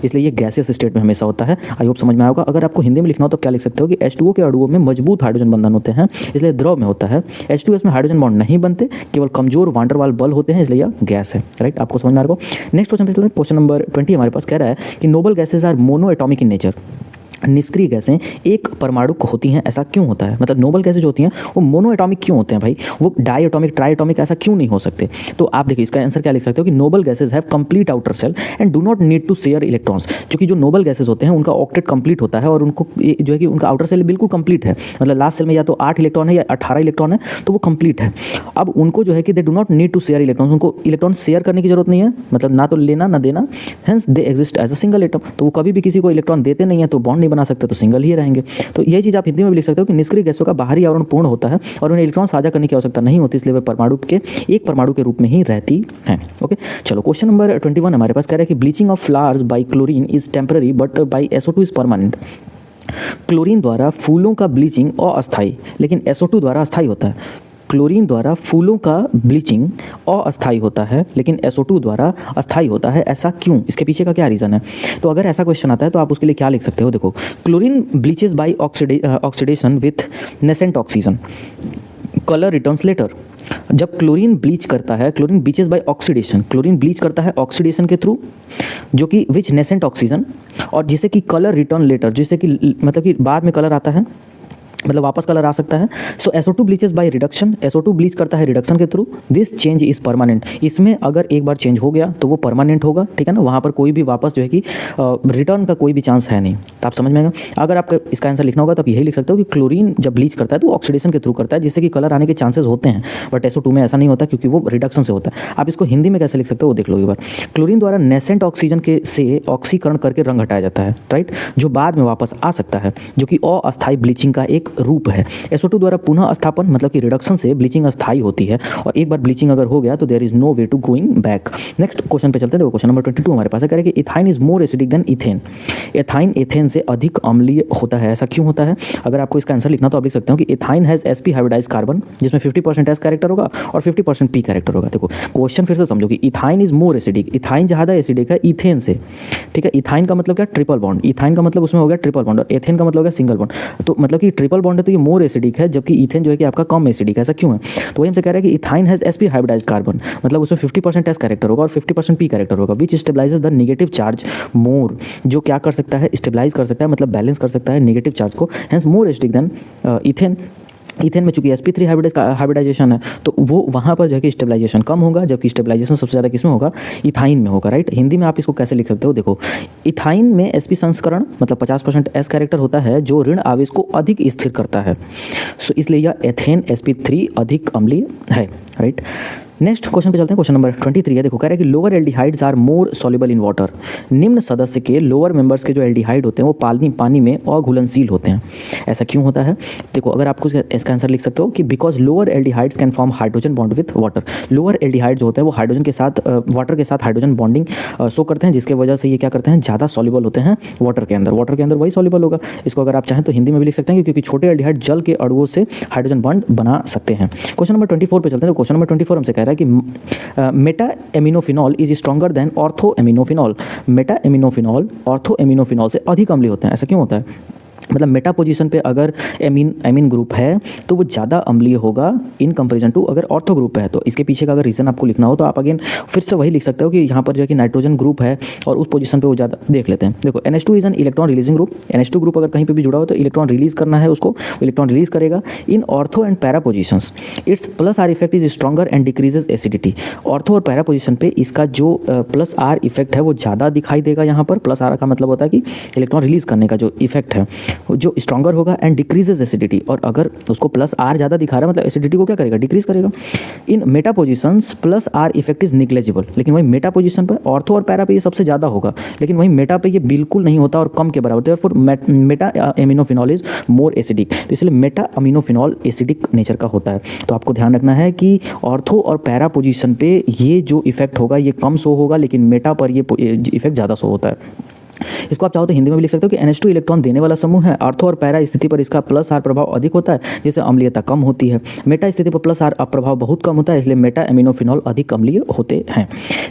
Speaker 1: इसलिए ये गैसियस स्टेट में हमेशा होता है। आई होप समझ में आएगा। अगर आपको हिंदी में लिखना हो तो क्या लिख सकते हो कि H2O के अणुओं में मजबूत हाइड्रोजन बंधन होते हैं, इसलिए द्रव में होता है। H2S में हाइड्रोजन बॉन्ड नहीं बनते, केवल कमजोर वांडर वाल बल होते हैं, इसलिए यह गैस है। राइट, आपको समझ में आ रहा है। नेक्स्ट क्वेश्चन पे चलते हैं। क्वेश्चन नंबर 20 हमारे पास कह रहा है कि noble gases are monoatomic in nature. निष्क्रिय गैसें एक परमाणु होती हैं, ऐसा क्यों होता है? मतलब नोबल गैसें जो होती हैं वो मोनो एटॉमिक क्यों होते हैं भाई, वो डाई एटॉमिक, ट्राई एटॉमिक ऐसा क्यों नहीं हो सकते? तो आप देखिए इसका आंसर क्या लिख सकते हो कि noble gases have complete outer shell and do not need to share electrons. क्योंकि जो नोबल गैसेज होते हैं उनका ऑक्टेट कंप्लीट होता है और उनको जो है कि उनका आउटर सेल बिल्कुल कंप्लीट है, मतलब लास्ट सेल में या तो 8 इलेक्ट्रॉन है या 18 इलेक्ट्रॉन है, तो वो कंप्लीट है। अब उनको जो है कि they do not need to share electrons, उनको इलेक्ट्रॉन शेयर करने की जरूरत नहीं है, मतलब ना तो लेना ना देना, hence they exist as a single atom. तो वो कभी भी किसी को इलेक्ट्रॉन देते नहीं है, तो बॉन्ड नहीं बना सकते, तो सिंगल ही रहेंगे। तो ये चीज आप हिंदी में भी लिख सकते हो कि निष्क्रिय गैसों का बाहरी आवरण पूर्ण होता है और उन्हें इलेक्ट्रॉन साझा करने की आवश्यकता नहीं होती, इसलिए वे परमाणु के एक परमाणु के रूप में ही रहती हैं। ओके, चलो क्वेश्चन नंबर 21 हमारे पास कह रहा है कि bleaching of flowers by chlorine is temporary but by SO2 is permanent. Chlorine द्वारा फूलों का ब्लीचिंग अस्थायी, लेकिन SO2 द्वारा अस्थायी होता है। क्लोरीन द्वारा फूलों का ब्लीचिंग अस्थायी होता है, लेकिन SO2 द्वारा अस्थायी होता है, ऐसा क्यों? इसके पीछे का क्या रीज़न है? तो अगर ऐसा क्वेश्चन आता है तो आप उसके लिए क्या लिख सकते हो? देखो, chlorine bleaches by oxidation with nascent oxygen, colour returns later. जब क्लोरीन ब्लीच करता है, chlorine bleaches by oxidation, chlorine bleach करता है ऑक्सीडेशन के थ्रू, जो कि विच नेसेंट ऑक्सीजन, और जिससे कि कलर रिटर्न लेटर, जिससे कि मतलब कि बाद में कलर आता है, मतलब वापस कलर आ सकता है। सो SO2 bleaches by reduction, SO2 bleach करता है रिडक्शन के through, this change is permanent. इसमें अगर एक बार चेंज हो गया तो वो परमानेंट होगा, ठीक है ना, वहाँ पर कोई भी वापस जो है कि रिटर्न का कोई भी चांस है नहीं। तो आप समझ में आएगा। अगर आपका इसका आंसर लिखना होगा तो आप यही लिख सकते हो कि क्लोरीन जब ब्लीच करता है तो ऑक्सीडेशन के थ्रू करता है, जिससे कि कलर आने के चांसेस होते हैं, बट SO2 में ऐसा नहीं होता क्योंकि वो रिडक्शन से होता है। आप इसको हिंदी में कैसे लिख सकते हो वो देख लो एक बार। क्लोरीन द्वारा नेसेंट ऑक्सीजन के से ऑक्सीकरण करके रंग हटाया जाता है, राइट, जो बाद में वापस आ सकता है, जो कि अस्थायी ब्लीचिंग का एक रूप है। SO2 द्वारा पुनः स्थापन, मतलब कि रिडक्शन से ब्लीचिंग अस्थायी होती है, और एक बार ब्लीचिंग अगर हो गया तो there is no way to going back. Next question पे चलते हैं। देखो क्वेश्चन नंबर 22 हमारे पास है, कह रहे हैं कि ethyne is more acidic then ethane. Ethyne ethane से अधिक अम्लीय होता है, ऐसा क्यों होता है? अगर आपको इसका आंसर लिखना तो आप लिख सकते हो कि ethyne has sp hybridize carbon, जिसमें 50% S कैरेक्टर होगा और 50% P कैरेक्टर होगा। देखो क्वेश्चन फिर से समझो कि ethyne is more acidic, ethyne ज़्यादा एसिडिक है इथेन से, ठीक है। इथाइन का मतलब क्या? Triple bond. इथाइन का मतलब उसमें हो गया ट्रिपल बॉन्ड, और एथेन का मतलब हो गया सिंगल बॉन्ड। तो मतलब कि ट्रिपल बॉन्ड है तो ये मोर एसिडिक है, जबकि इथेन जो है कि आपका कम एसिडिक है, ऐसा क्यों है? तो वही हमसे कह रहा है कि ethyne has sp hybridize carbon, मतलब उसमें 50% S कैरेक्टर होगा और 50% P कैरेक्टर होगा, which stabilises the negative charge more, जो क्या कर सकता है? स्टेबलाइज कर सकता है, मतलब बैलेंस कर सकता है नेगेटिव चार्ज को, हेंस मोर एसिडिक देन इथेन। इथेन में चूंकि sp3 हाइब्रिडाइजेशन है तो वो वहाँ पर जो है कि स्टेबलाइजेशन कम होगा, जबकि स्टेबलाइजेशन सबसे ज़्यादा किसमें होगा? इथाइन में होगा, राइट। हिंदी में आप इसको कैसे लिख सकते हो? देखो, इथाइन में sp संस्करण मतलब 50% S कैरेक्टर होता है, जो ऋण आवेश को अधिक स्थिर करता है, सो इसलिए यह एथेन sp3 अधिक अम्लीय है, राइट। नेक्स्ट क्वेश्चन पे चलते हैं। क्वेश्चन नंबर 23 है। देखो कह रहा है कि lower aldehydes are more soluble in water. निम्न सदस्य के लोअर मेंबर्स के जो एल्डिहाइड होते हैं वो पानी में अघुलनशील होते हैं, ऐसा क्यों होता है? देखो अगर आपको इसका आंसर लिख सकते हो कि because lower aldehydes can form hydrogen bond with water. Lower aldehyde जो होते हैं वो हाइड्रोजन के साथ वाटर के साथ हाइड्रोजन बॉन्डिंग शो करते हैं, जिसके वजह से ये क्या करते हैं? ज़्यादा सॉल्युबल होते हैं वाटर के अंदर। वाटर के अंदर वही सॉल्युबल होगा। इसको अगर आप चाहें तो हिंदी में भी लिख सकते हैं, क्योंकि छोटे एल्डिहाइड जल के अणुओं से हाइड्रोजन बॉन्ड बना सकते हैं। क्वेश्चन नंबर 24 पे चलते हैं। तो क्वेश्चन नंबर 24 हमसे कह रहा है कि Meta aminophenol is stronger then ortho aminophenol. Meta aminophenol ortho aminophenol से अधिक अम्लीय होते हैं, ऐसा क्यों होता है? मतलब मेटा पोजीशन पे अगर एमीन ग्रुप है तो वो ज़्यादा अम्लीय होगा इन कंपैरिजन टू अगर ऑर्थो ग्रुप है। तो इसके पीछे का अगर रीज़न आपको लिखना हो तो आप अगेन फिर से वही लिख सकते हो कि यहाँ पर जो है कि नाइट्रोजन ग्रुप है और उस पोजीशन पे वो ज़्यादा देख लेते हैं। देखो NH2 is an electron releasing group. NH2 group अगर कहीं पर भी जुड़ा हो तो इलेक्ट्रॉन रिलीज करना है उसको, इलेक्ट्रॉन रिलीज करेगा। In ortho and para positions its plus R effect is stronger and decreases acidity. Ortho और पैरा पोजिशन पे इसका जो प्लस आर इफेक्ट है वो ज़्यादा दिखाई देगा। यहाँ पर प्लस आर का मतलब होता है कि इलेक्ट्रॉन रिलीज करने का जो इफेक्ट है जो स्ट्रॉन्गर होगा एंड डिक्रीजेज एसिडिटी, और अगर उसको प्लस आर ज़्यादा दिखा रहा है मतलब एसिडिटी को क्या करेगा, डिक्रीज करेगा। In meta positions plus R effect is negligible, लेकिन वही मेटा पोजिशन पर ऑर्थो और पैरा पे ये सबसे ज़्यादा होगा, लेकिन वही मेटा पे ये बिल्कुल नहीं होता और कम के बराबर होता है। For meta aminophenol is more acidic, तो इसलिए मेटा अमीनोफिनॉल एसिडिक नेचर का होता है। तो आपको ध्यान रखना है कि ऑर्थो और पैरा पोजीशन पे ये जो इफेक्ट होगा ये कम शो होगा, लेकिन मेटा पर ये इफेक्ट ज़्यादा शो होता है। इसको आप चाहो तो हिंदी में भी लिख सकते हो कि NH2 इलेक्ट्रॉन देने वाला समूह है, ऑर्थो और पैरा स्थिति पर इसका प्लस आर प्रभाव अधिक होता है, जिससे अम्लीयता कम होती है। मेटा स्थिति पर प्लस आर प्रभाव बहुत कम होता है, इसलिए मेटा एमिनोफिनॉल अधिक अम्लीय होते हैं।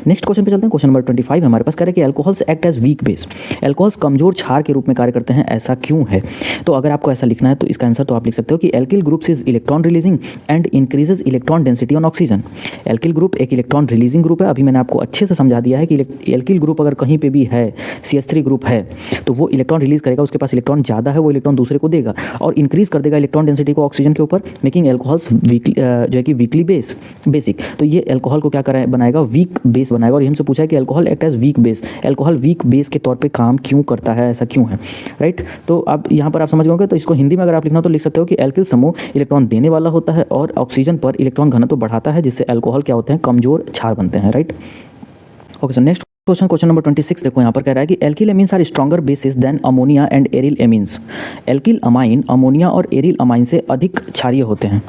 Speaker 1: नेक्स्ट क्वेश्चन पे चलते हैं। क्वेश्चन नंबर 25 हमारे पास कह रहे हैं कि alcohols act as weak base, alcohols कमजोर क्षार के रूप में कार्य करते हैं, ऐसा क्यों है। तो अगर आपको ऐसा लिखना है तो इसका आंसर तो आप लिख सकते हो कि alkyl groups is electron releasing and increases electron density on oxygen. Alkyl group एक इलेक्ट्रॉन रिलीजिंग ग्रुप है, अभी मैंने आपको अच्छे से समझा दिया है कि एल्किल ग्रुप अगर कहीं पे भी है, CH3 ग्रुप है, तो वो इलेक्ट्रॉन रिलीज करेगा, उसके पास इलेक्ट्रॉन ज़्यादा है, वो इलेक्ट्रॉन दूसरे को देगा और इंक्रीज कर देगा इलेक्ट्रॉन डेंसिटी को ऑक्सीजन के ऊपर, मेकिंग एल्कोहल्स वीकली जो है कि वीकली बेसिक। तो ये एल्कोहल को क्या बनाएगा, वीक बेस बनाएगा। और हमसे पूछा है कि alcohol act as weak base, alcohol weak base के तौर पे काम क्यों करता है, ऐसा क्यों है, राइट। तो अब यहाँ पर आप समझ गए। तो इसको हिंदी में अगर आप लिखना तो लिख सकते हो कि एल्किल समूह इलेक्ट्रॉन देने वाला होता है और ऑक्सीजन पर इलेक्ट्रॉन घनत्व बढ़ाता है, जिससे एल्कोहल क्या होते हैं, कमजोर क्षार बनते हैं, right. Okay sir, next question number 26 देखो यहाँ पर कह रहा है कि alkyl amines are stronger bases than ammonia and aryl amines. Alkyl amine ammonia और एरिल अमाइन से अधिक क्षारीय होते हैं।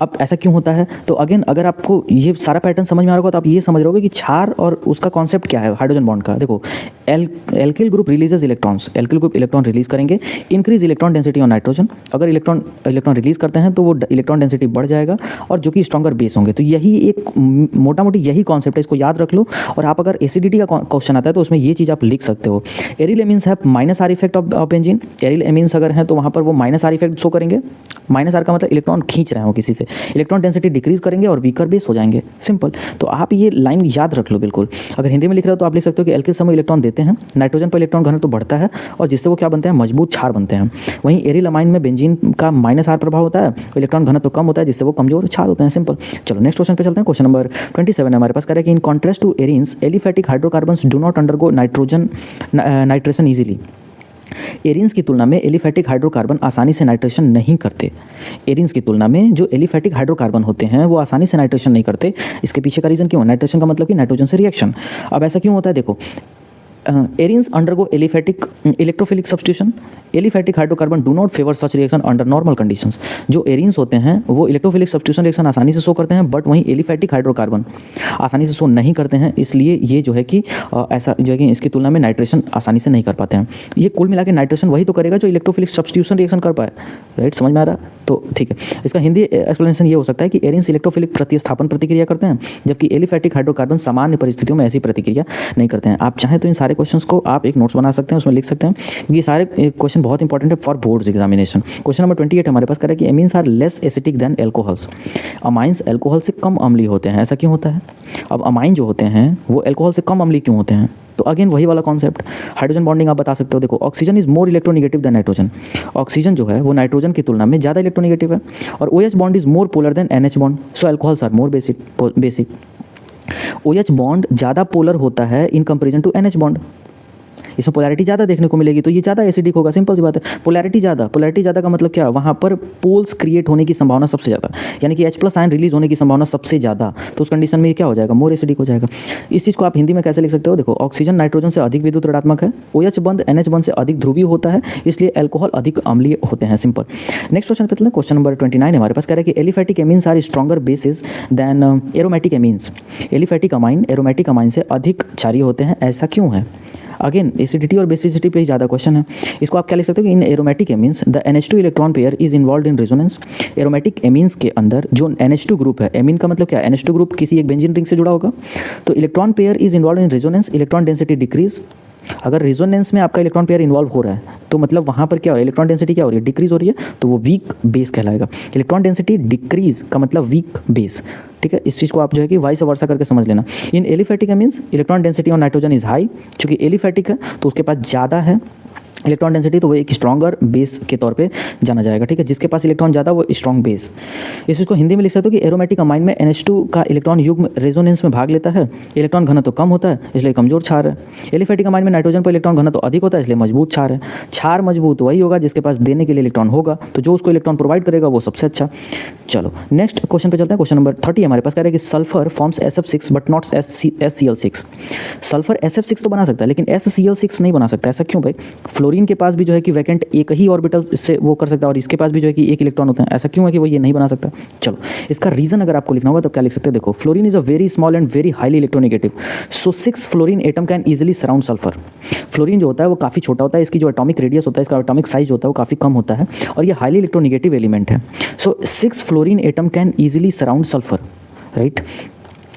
Speaker 1: अब ऐसा क्यों होता है, तो अगेन अगर आपको ये सारा पैटर्न समझ में आ रहा होगा तो आप ये समझ रहे होगे कि क्षार और उसका कॉन्सेप्ट क्या है हाइड्रोजन बॉन्ड का। देखो alkyl group releases electrons, alkyl group electron release करेंगे, increase electron density on nitrogen. अगर इलेक्ट्रॉन रिलीज करते हैं तो वो इलेक्ट्रॉन डेंसिटी बढ़ जाएगा और जो कि स्ट्रॉन्गर बेस होंगे। तो यही एक मोटा मोटी यही कॉन्सेप्ट है, इसको याद रख लो। और आप अगर एसिडिटी का क्वेश्चन आता है तो उसमें ये चीज़ आप लिख सकते हो। एरिल एमीन्स है minus are effect of benzene. Aryl amines अगर हैं तो वहाँ पर वो माइनस आर इफेक्ट शो करेंगे। माइनस आर का मतलब इलेक्ट्रॉन खींच रहे हो किसी से, इलेक्ट्रॉन डेंसिटी डिक्रीज करेंगे और वीकर बेस हो जाएंगे, सिंपल। तो आप ये लाइन याद रख लो बिल्कुल। अगर हिंदी में लिख रहे हो तो आप लिख सकते हो कि एल्किल समूह इलेक्ट्रॉन देते हैं, नाइट्रोजन पर इलेक्ट्रॉन घनत्व तो बढ़ता है और जिससे वो क्या बनते हैं, मजबूत क्षार बनते हैं। वहीं एरिल अमाइन में बेंजीन का माइनस आर प्रभाव होता है, इलेक्ट्रॉन घनत्व तो कम होता है, जिससे वो कमजोर क्षार होते हैं, सिंपल। चलो नेक्स्ट क्वेश्चन पे चलते हैं। क्वेश्चन नंबर 27 हमारे पास कह रहा है कि in contrast to arenes aliphatic hydrocarbons do not undergo nitration easily. Arenes की तुलना में एलिफैटिक हाइड्रोकार्बन आसानी से नाइट्रेशन नहीं करते। एरिन्स की तुलना में जो एलिफैटिक हाइड्रोकार्बन होते हैं वो आसानी से नाइट्रेशन नहीं करते। इसके पीछे का रीज़न क्यों? नाइट्रेशन का मतलब कि नाइट्रोजन से रिएक्शन। अब ऐसा क्यों होता है, देखो arenes undergo aliphatic electrophilic substitution. Aliphatic hydrocarbon do not favour such reaction under normal conditions. जो एरिन्स होते हैं वो इलेक्ट्रोफिलिक सब्स्टिट्यूशन रिएक्शन आसानी से शो करते हैं, बट वहीं एलिफैटिक हाइड्रोकार्बन आसानी से शो नहीं करते हैं। इसलिए ये जो है कि ऐसा जो है कि इसकी तुलना में नाइट्रेशन आसानी से नहीं कर पाते हैं। ये कुल मिला के नाइट्रेशन वही तो करेगा जो इलेक्ट्रोफिलिक सब्स्टिट्यूशन रिएक्शन कर पाए, राइट, समझ में आ रहा? तो ठीक है, इसका हिंदी एक्सप्लेनेशन ये हो सकता है कि एरिन्स इलेक्ट्रोफिलिक प्रतिस्थापन प्रतिक्रिया करते हैं, जबकि एलिफैटिक हाइड्रोकार्बन सामान्य परिस्थितियों में ऐसी प्रतिक्रिया नहीं करते हैं। आप चाहें तो इन सारे क्वेश्चंस को आप एक नोट्स बना सकते हैं, उसमें लिख सकते हैं, क्योंकि ये सारे क्वेश्चन बहुत इंपॉर्टेंट है for boards examination. Question number 28 हमारे पास कह रहा है कि amines are less acidic than alcohols. Amines alcohol से कम अम्लीय होते हैं, ऐसा क्यों होता है? अब अमाइन जो होते हैं वो एल्कोहल से कम अम्लीय क्यों होते हैं? तो अगेन वही वाला कॉन्सेप्ट, हाइड्रोजन बॉन्डिंग आप बता सकते हो। देखो oxygen is more electronegative than nitrogen. Oxygen जो है वो नाइट्रोजन की तुलना में ज़्यादा इलेक्ट्रोनेगेटिव है। और OH bond is more polar than NH bond, so alcohols are more basic. OH bond ज़्यादा पोलर होता है in comparison to NH bond. इसमें पोलैरिटी ज़्यादा देखने को मिलेगी, तो ये ज़्यादा एसिडिक होगा, सिंपल सी बात है। पोलैरिटी ज़्यादा का मतलब क्या? वहाँ पर पोल्स क्रिएट होने की संभावना सबसे ज़्यादा, यानी कि H+ आयन रिलीज होने की संभावना सबसे ज़्यादा। तो उस कंडीशन में ये क्या हो जाएगा? मोर एसिडिक हो जाएगा। इस चीज़ को आप हिंदी में कैसे लिख सकते हो? देखो ऑक्सीजन नाइट्रोजन से अधिक विद्युत ऋणात्मक है, OH बंद NH बंद से अधिक ध्रुवीय होता है, इसलिए एल्कोहल अधिक अम्लीय होते हैं, सिंपल। नेक्स्ट क्वेश्चन पे चलते हैं। क्वेश्चन नंबर 29 हमारे पास कह रहा है कि aliphatic amines are stronger bases than aromatic amines. Aliphatic amine aromatic amine से अधिक क्षारीय होते हैं, ऐसा क्यों है? अगेन एसिडिटी और बेसिसिटी पे ही ज़्यादा क्वेश्चन है। इसको आप क्या लिख सकते हो कि in aromatic amines the NH2 electron pair is involve in resonance. Aromatic amines के अंदर जो NH2 ग्रुप है, एमीन का मतलब क्या है? NH2 ग्रुप किसी एक बेंजीन रिंग से जुड़ा होगा, तो electron pair is involve in resonance, electron density decrease. अगर रेजोनेंस में आपका इलेक्ट्रॉन पेयर इन्वॉल्व हो रहा है तो मतलब वहाँ पर क्या हो रहा है? इलेक्ट्रॉन डेंसिटी क्या हो रही है? डिक्रीज हो रही है, तो वो वीक बेस कहलाएगा। इलेक्ट्रॉन डेंसिटी डिक्रीज का मतलब वीक बेस, ठीक है। इस चीज़ को आप जो है कि वाइस वर्सा करके समझ लेना। In aliphatic amines electron density on nitrogen is high, चूंकि एलिफैटिक है तो उसके पास ज़्यादा है इलेक्ट्रॉन डेंसिटी तो वो एक स्ट्रॉन्गर बेस के तौर पे जाना जाएगा, ठीक है। जिसके पास इलेक्ट्रॉन ज़्यादा वो स्ट्रॉन्ग बेस। इस चीज़ को हिंदी में लिख सकते हो कि एरोमेटिक अमाइन में NH2 का इलेक्ट्रॉन युग्म रेजोनेंस में भाग लेता है, इलेक्ट्रॉन घनत्व तो कम होता है इसलिए कमजोर क्षार है। एलिफेटिक अमाइन में नाइट्रोजन पर इलेक्ट्रॉन घनत्व तो अधिक होता है इसलिए मजबूत क्षार है। क्षार मजबूत वही होगा जिसके पास देने के लिए इलेक्ट्रॉन होगा, तो जो उसको इलेक्ट्रॉन प्रोवाइड करेगा वो सबसे अच्छा। चलो नेक्स्ट क्वेश्चन पे चलते हैं। क्वेश्चन नंबर 30 हमारे पास कह रहा है कि sulphur forms SF6 but not SCl6। Sulphur SF6 तो बना सकता है लेकिन SCl6 नहीं बना सकता। ऐसा क्यों भाई? फ्लोरीन के पास भी जो है कि वैकेंट एक ही ऑर्बिटल से वो कर सकता है और इसके पास भी जो है कि एक इलेक्ट्रॉन होता है। ऐसा क्यों है कि वो ये नहीं बना सकता? चलो इसका रीजन अगर आपको लिखना होगा तो क्या लिख सकते हैं? देखो, fluorine is a very small and very highly electronegative, so 6 fluorine atom can easily surround sulphur. Fluorine जो होता है वो काफ़ी छोटा होता है, इसकी जो एटॉमिक रेडियस होता है, इसका एटॉमिक साइज होता है वो काफ़ी कम होता है और ये हाईली इलेक्ट्रोनेगेटिव एलिमेंट है। सो 6 fluorine atom can easily surround sulphur, right.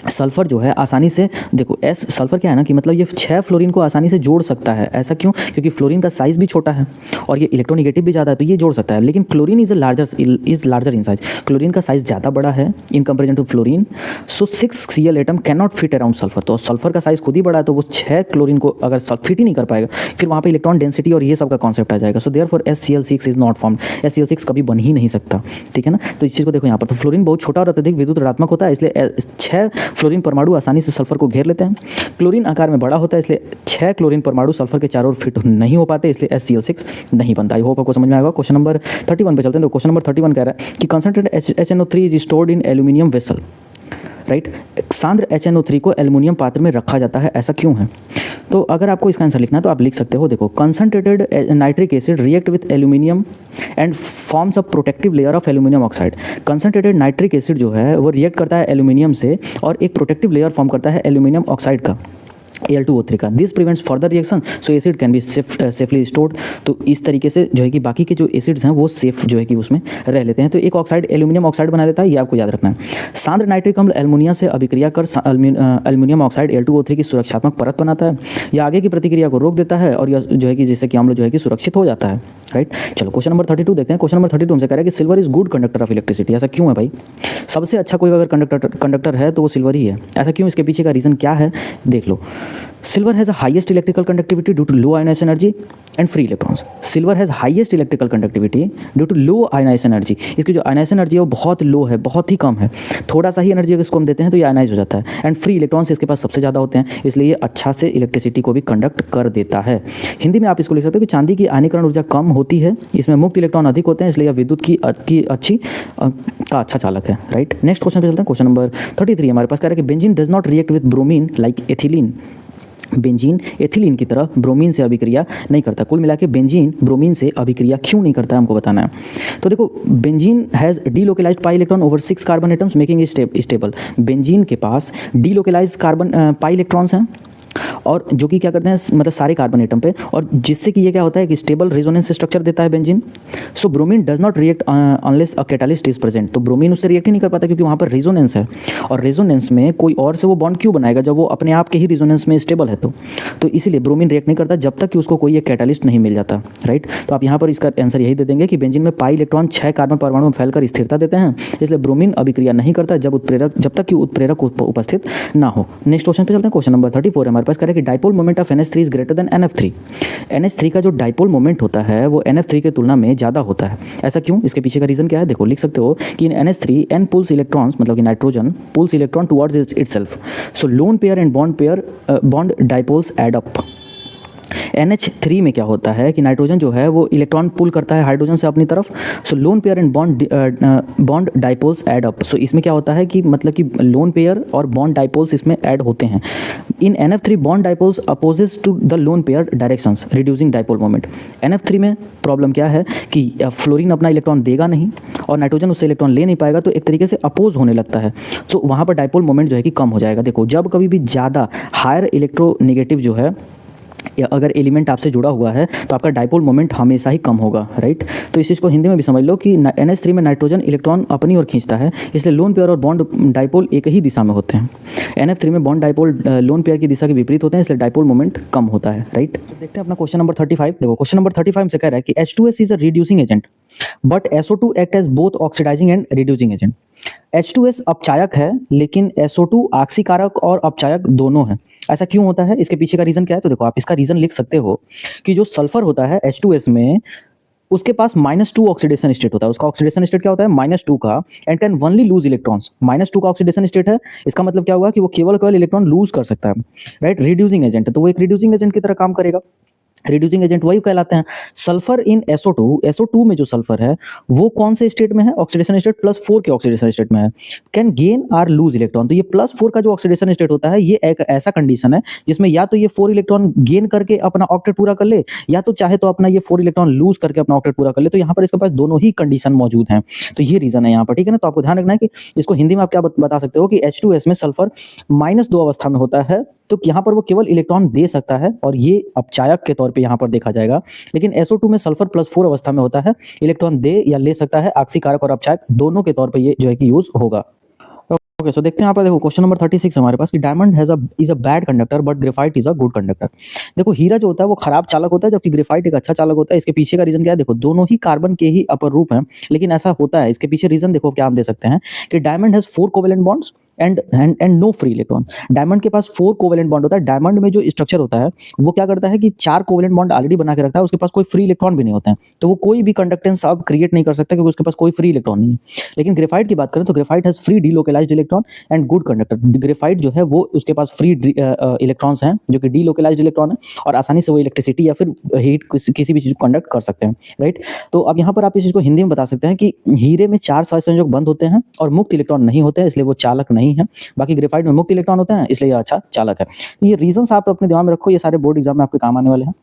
Speaker 1: Sulphur जो है आसानी से, देखो एस सल्फर क्या है ना कि मतलब ये 6 फ्लोरीन को आसानी से जोड़ सकता है। ऐसा क्यों? क्योंकि फ्लोरीन का साइज भी छोटा है और ये इलेक्ट्रोनेगेटिव भी ज़्यादा है तो ये जोड़ सकता है। लेकिन chlorine is larger in size, chlorine का साइज ज़्यादा बड़ा है in comparison to fluorine. So 6 Cl atom can not fit around sulphur, तो सल्फर का साइज खुद ही बड़ा है तो वो 6 क्लोरीन को अगर फिट ही नहीं कर पाएगा फिर वहाँ पर इलेक्ट्रॉन डेंसिटी और ये सब का कॉन्सेप्ट आ जाएगा। So therefore SCl6 is not formed, SCl6 कभी बन ही नहीं सकता, ठीक है ना। तो इस चीज़ को देखो यहाँ पर, तो फ्लोरीन बहुत छोटा और अत्यधिक विद्युत ऋणात्मक होता है इसलिए 6 फ्लोरीन परमाणु आसानी से सल्फर को घेर लेते हैं। क्लोरीन आकार में बड़ा होता है इसलिए 6 क्लोरीन परमाणु सल्फर के चारों ओर फिट नहीं हो पाते इसलिए SCl6 नहीं बनता। आई होप आपको समझ में आएगा। क्वेश्चन नंबर 31 पे चलते हैं। तो क्वेश्चन नंबर 31 कह रहा है कि concentrated HNO3 is stored in aluminium vessel, right. सांद्र HNO3 को एल्युमिनियम पात्र में रखा जाता है, ऐसा क्यों है? तो अगर आपको इसका आंसर लिखना है तो आप लिख सकते हो, देखो, concentrated nitric acid react with aluminium and forms a protective layer of aluminium oxide. Concentrated nitric acid जो है वो रिएक्ट करता है एल्यूमिनियम से और एक प्रोटेक्टिव लेयर फॉर्म करता है एल्यूमिनियम ऑक्साइड का, Al2O3 का। This prevents further reaction so acid can be safely stored. तो इस तरीके से जो है कि बाकी के जो एसिड्स हैं वो सेफ जो है कि उसमें रह लेते हैं। तो एक ऑक्साइड एल्यूमिनियम ऑक्साइड बना लेता है, ये आपको याद रखना है। सांद्र नाइट्रिक अम्ल एल्युमिनिया से अभिक्रिया कर एल्यूमिनियम ऑक्साइड Al2O3 की सुरक्षात्मक परत बनाता है। यह आगे की प्रतिक्रिया को रोक देता है और यह जो है कि जिससे कि अम्ल जो है कि सुरक्षित हो जाता है, राइट। चलो क्वेश्चन नंबर 32 देखते हैं। क्वेश्चन नंबर 32 हमसे कह रहा है कि silver is good conductor of electricity. ऐसा क्यों है भाई? सबसे अच्छा कोई अगर कंडक्टर है तो वो सिल्वर ही है। ऐसा क्यों? इसके पीछे का रीज़न क्या है देख लो। Silver has a highest electrical conductivity due to low ionisation energy and free electrons. Silver has highest electrical conductivity due to low ionisation energy. इसकी जो आयनाइजेशन एनर्जी है वो बहुत लो है, बहुत ही कम है। थोड़ा सा ही एनर्जी अगर इसको हम देते हैं तो ये आयनाइज हो जाता है। एंड फ्री इलेक्ट्रॉन्स इसके पास सबसे ज़्यादा होते हैं इसलिए ये अच्छा से इलेक्ट्रिसिटी को भी कंडक्ट कर देता है। हिंदी में आप इसको लिख सकते हो कि चांदी की आयनीकरण ऊर्जा कम होती है, इसमें मुक्त इलेक्ट्रॉन अधिक होते हैं इसलिए यह विद्युत की अच्छी का अच्छा चालक है, राइट। नेक्स्ट क्वेश्चन पे चलते हैं। क्वेश्चन नंबर 33 हमारे पास कह रहा है कि benzene does not react with bromine like ethylene. Benzene ethylene की तरह ब्रोमीन से अभिक्रिया नहीं करता। कुल मिला के बेंजीन ब्रोमीन से अभिक्रिया क्यों नहीं करता है हमको बताना है। तो देखो, benzene has delocalised pi electron over 6 carbon atoms making it stable. Benzene के पास डीलोकलाइज्ड कार्बन पाई इलेक्ट्रॉन्स हैं और जो कि क्या करते हैं मतलब सारे कार्बन एटम पे, और जिससे कि ये क्या होता है कि स्टेबल रेजोनेंस स्ट्रक्चर देता है benzene. So bromine does not react unless a catalyst is present. तो ब्रोमीन उससे रिएक्ट ही नहीं कर पाता क्योंकि वहाँ पर रेजोनेंस है, और रेजोनेंस में कोई और से वो बॉन्ड क्यों बनाएगा जब वो अपने आप के ही रेजोनेंस में स्टेबल है। तो इसीलिए ब्रोमीन रिएक्ट नहीं करता जब तक कि उसको कोई एक कैटालिस्ट नहीं मिल जाता, राइट। तो आप यहाँ पर इसका आंसर यही दे देंगे कि बेंजीन में पाई इलेक्ट्रॉन 6 कार्बन परमाणु में फैलकर स्थिरता देते हैं, इसलिए ब्रोमीन अभिक्रिया नहीं करता जब तक कि उत्प्रेरक उपस्थित ना हो। नेक्स्ट क्वेश्चन पे चलते हैं। क्वेश्चन नंबर 34 हमारे पास कह रहा है कि dipole moment of NH3 is greater then NF3। NH3 का जो डाइपोल मोमेंट होता है वो NF3 के तुलना में ज़्यादा होता है। ऐसा क्यों? इसके पीछे का रीज़न क्या है देखो, लिख सकते हो कि इन NH3 N पुल्स इलेक्ट्रॉन्स, मतलब कि nitrogen pulls electron towards itself, so lone pair and bond dipoles add up. NH3 में क्या होता है कि नाइट्रोजन जो है वो इलेक्ट्रॉन पुल करता है हाइड्रोजन से अपनी तरफ, so lone pair and bond dipoles add up. So इसमें क्या होता है कि मतलब कि लोन पेयर और बॉन्ड डाइपोल्स इसमें ऐड होते हैं। In NF3 bond dipoles opposes to the lone pair directions reducing dipole moment. NF3 में प्रॉब्लम क्या है कि फ्लोरीन अपना इलेक्ट्रॉन देगा नहीं और नाइट्रोजन उससे इलेक्ट्रॉन ले नहीं पाएगा, तो एक तरीके से अपोज होने लगता है। सो वहाँ पर डाइपोल मोमेंट जो है कि कम हो जाएगा। देखो, जब कभी भी ज़्यादा हायर इलेक्ट्रोनेगेटिव जो है या अगर एलिमेंट आपसे जुड़ा हुआ है तो आपका डाइपोल मोमेंट हमेशा ही कम होगा, राइट। तो इस चीज़ को हिंदी में भी समझ लो कि NH3 में नाइट्रोजन इलेक्ट्रॉन अपनी ओर खींचता है, इसलिए लोन पेयर और बॉन्ड डाइपोल एक ही दिशा में होते हैं। NF3 में बॉन्ड डाइपोल लोन पेयर की दिशा के विपरीत होते हैं, इसलिए डाइपोल मोमेंट कम होता है, राइट। तो देखते हैं अपना क्वेश्चन नंबर 35। देखो, क्वेश्चन नंबर 35 से कह रहा है कि H2S is a reducing agent but SO2 act as both oxidizing and reducing agent. H2S अपचायक है, लेकिन SO2 आक्सीकारक और अपचायक दोनों है। ऐसा क्यों होता है, इसके पीछे का रीजन क्या है? तो देखो, आप इसका रीजन लिख सकते हो कि जो सल्फर होता है H2S में, उसके पास -2 ऑक्सीडेशन स्टेट होता है। उसका ऑक्सीडेशन स्टेट क्या होता है? -2 का, and can only loose electrons. -2 का ऑक्सीडेशन स्टेट है, इसका मतलब क्या हुआ कि वो केवल इलेक्ट्रॉन लूज कर सकता है, राइट। रिड्यूसिंग एजेंट, तो वो एक रिड्यूसिंग एजेंट की तरह काम करेगा। रिड्यूसिंग एजेंट वही कहलाते हैं। सल्फर इन SO2 में जो सल्फर है वो कौन से स्टेट में है? ऑक्सीडेशन स्टेट +4 के ऑक्सीडेशन स्टेट में है। Can gain or lose electron, तो ये +4 का जो ऑक्सीडेशन स्टेट होता है, ये एक ऐसा कंडीशन है जिसमें या तो ये 4 इलेक्ट्रॉन गेन करके अपना ऑक्टेट पूरा कर ले, या तो चाहे तो अपना ये 4 इलेक्ट्रॉन लूज करके अपना ऑक्टेट पूरा कर ले। तो यहाँ पर इसके पास दोनों ही कंडीशन मौजूद हैं। तो ये रीजन है यहाँ पर, ठीक है ना। तो आपको ध्यान रखना है कि इसको हिंदी में आप क्या बता सकते हो कि H2S में सल्फर -2 अवस्था में होता है, तो यहाँ पर वो केवल इलेक्ट्रॉन दे सकता है और ये अपचायक के तौर पे यहाँ पर देखा जाएगा। लेकिन SO2 में सल्फर +4 अवस्था में होता है, इलेक्ट्रॉन दे या ले सकता है, आक्सीकारक और अपचायक दोनों के तौर पे ये जो है कि यूज होगा। ओके, सो देखते हैं यहाँ पर। देखो, क्वेश्चन नंबर 36 हमारे पास कि diamond is a bad conductor but graphite is a good conductor. देखो, हीरा जो होता है वो खराब चालक होता है, जबकि ग्रेफाइट एक अच्छा चालक होता है। इसके पीछे का रीजन क्या है? देखो, दोनों ही कार्बन के ही अपर रूप हैं, लेकिन ऐसा होता है। इसके पीछे रीजन देखो क्या हम दे सकते हैं कि diamond has 4 covalent bonds and no free electron. Diamond के पास 4 कोवेलेंट बॉन्ड होता है। डायमंड में जो स्ट्रक्चर होता है वो क्या करता है कि 4 कोवेलेंट बॉन्ड ऑलरेडी बना के रखता है, उसके पास कोई फ्री इलेक्ट्रॉन भी नहीं होते हैं, तो वो कोई भी कंडक्टेंस अब क्रिएट नहीं कर सकता क्योंकि उसके पास कोई फ्री इलेक्ट्रॉन नहीं है। लेकिन ग्रेफाइट की बात करें तो graphite has free delocalised electron and good conductor. Graphite जो है वो उसके पास फ्री इलेक्ट्रॉन्स हैं जो कि डीलोकलाइज्ड इलेक्ट्रॉन है, और आसानी से वो इलेक्ट्रिसिटी या फिर हीट किसी भी चीज को कंडक्ट कर सकते हैं, राइट। तो अब यहाँ पर आप इस चीज को हिंदी में बता सकते हैं कि हीरे में 4 सहसंयोजक बंद होते हैं और मुक्त इलेक्ट्रॉन नहीं होते हैं, इसलिए वो चालक नहीं है। बाकी ग्रेफाइट में मुक्त इलेक्ट्रॉन होते हैं, इसलिए ये अच्छा चालक है। तो ये रीजंस आप अपने दिमाग में रखो, ये सारे बोर्ड एग्जाम में आपके काम आने वाले हैं।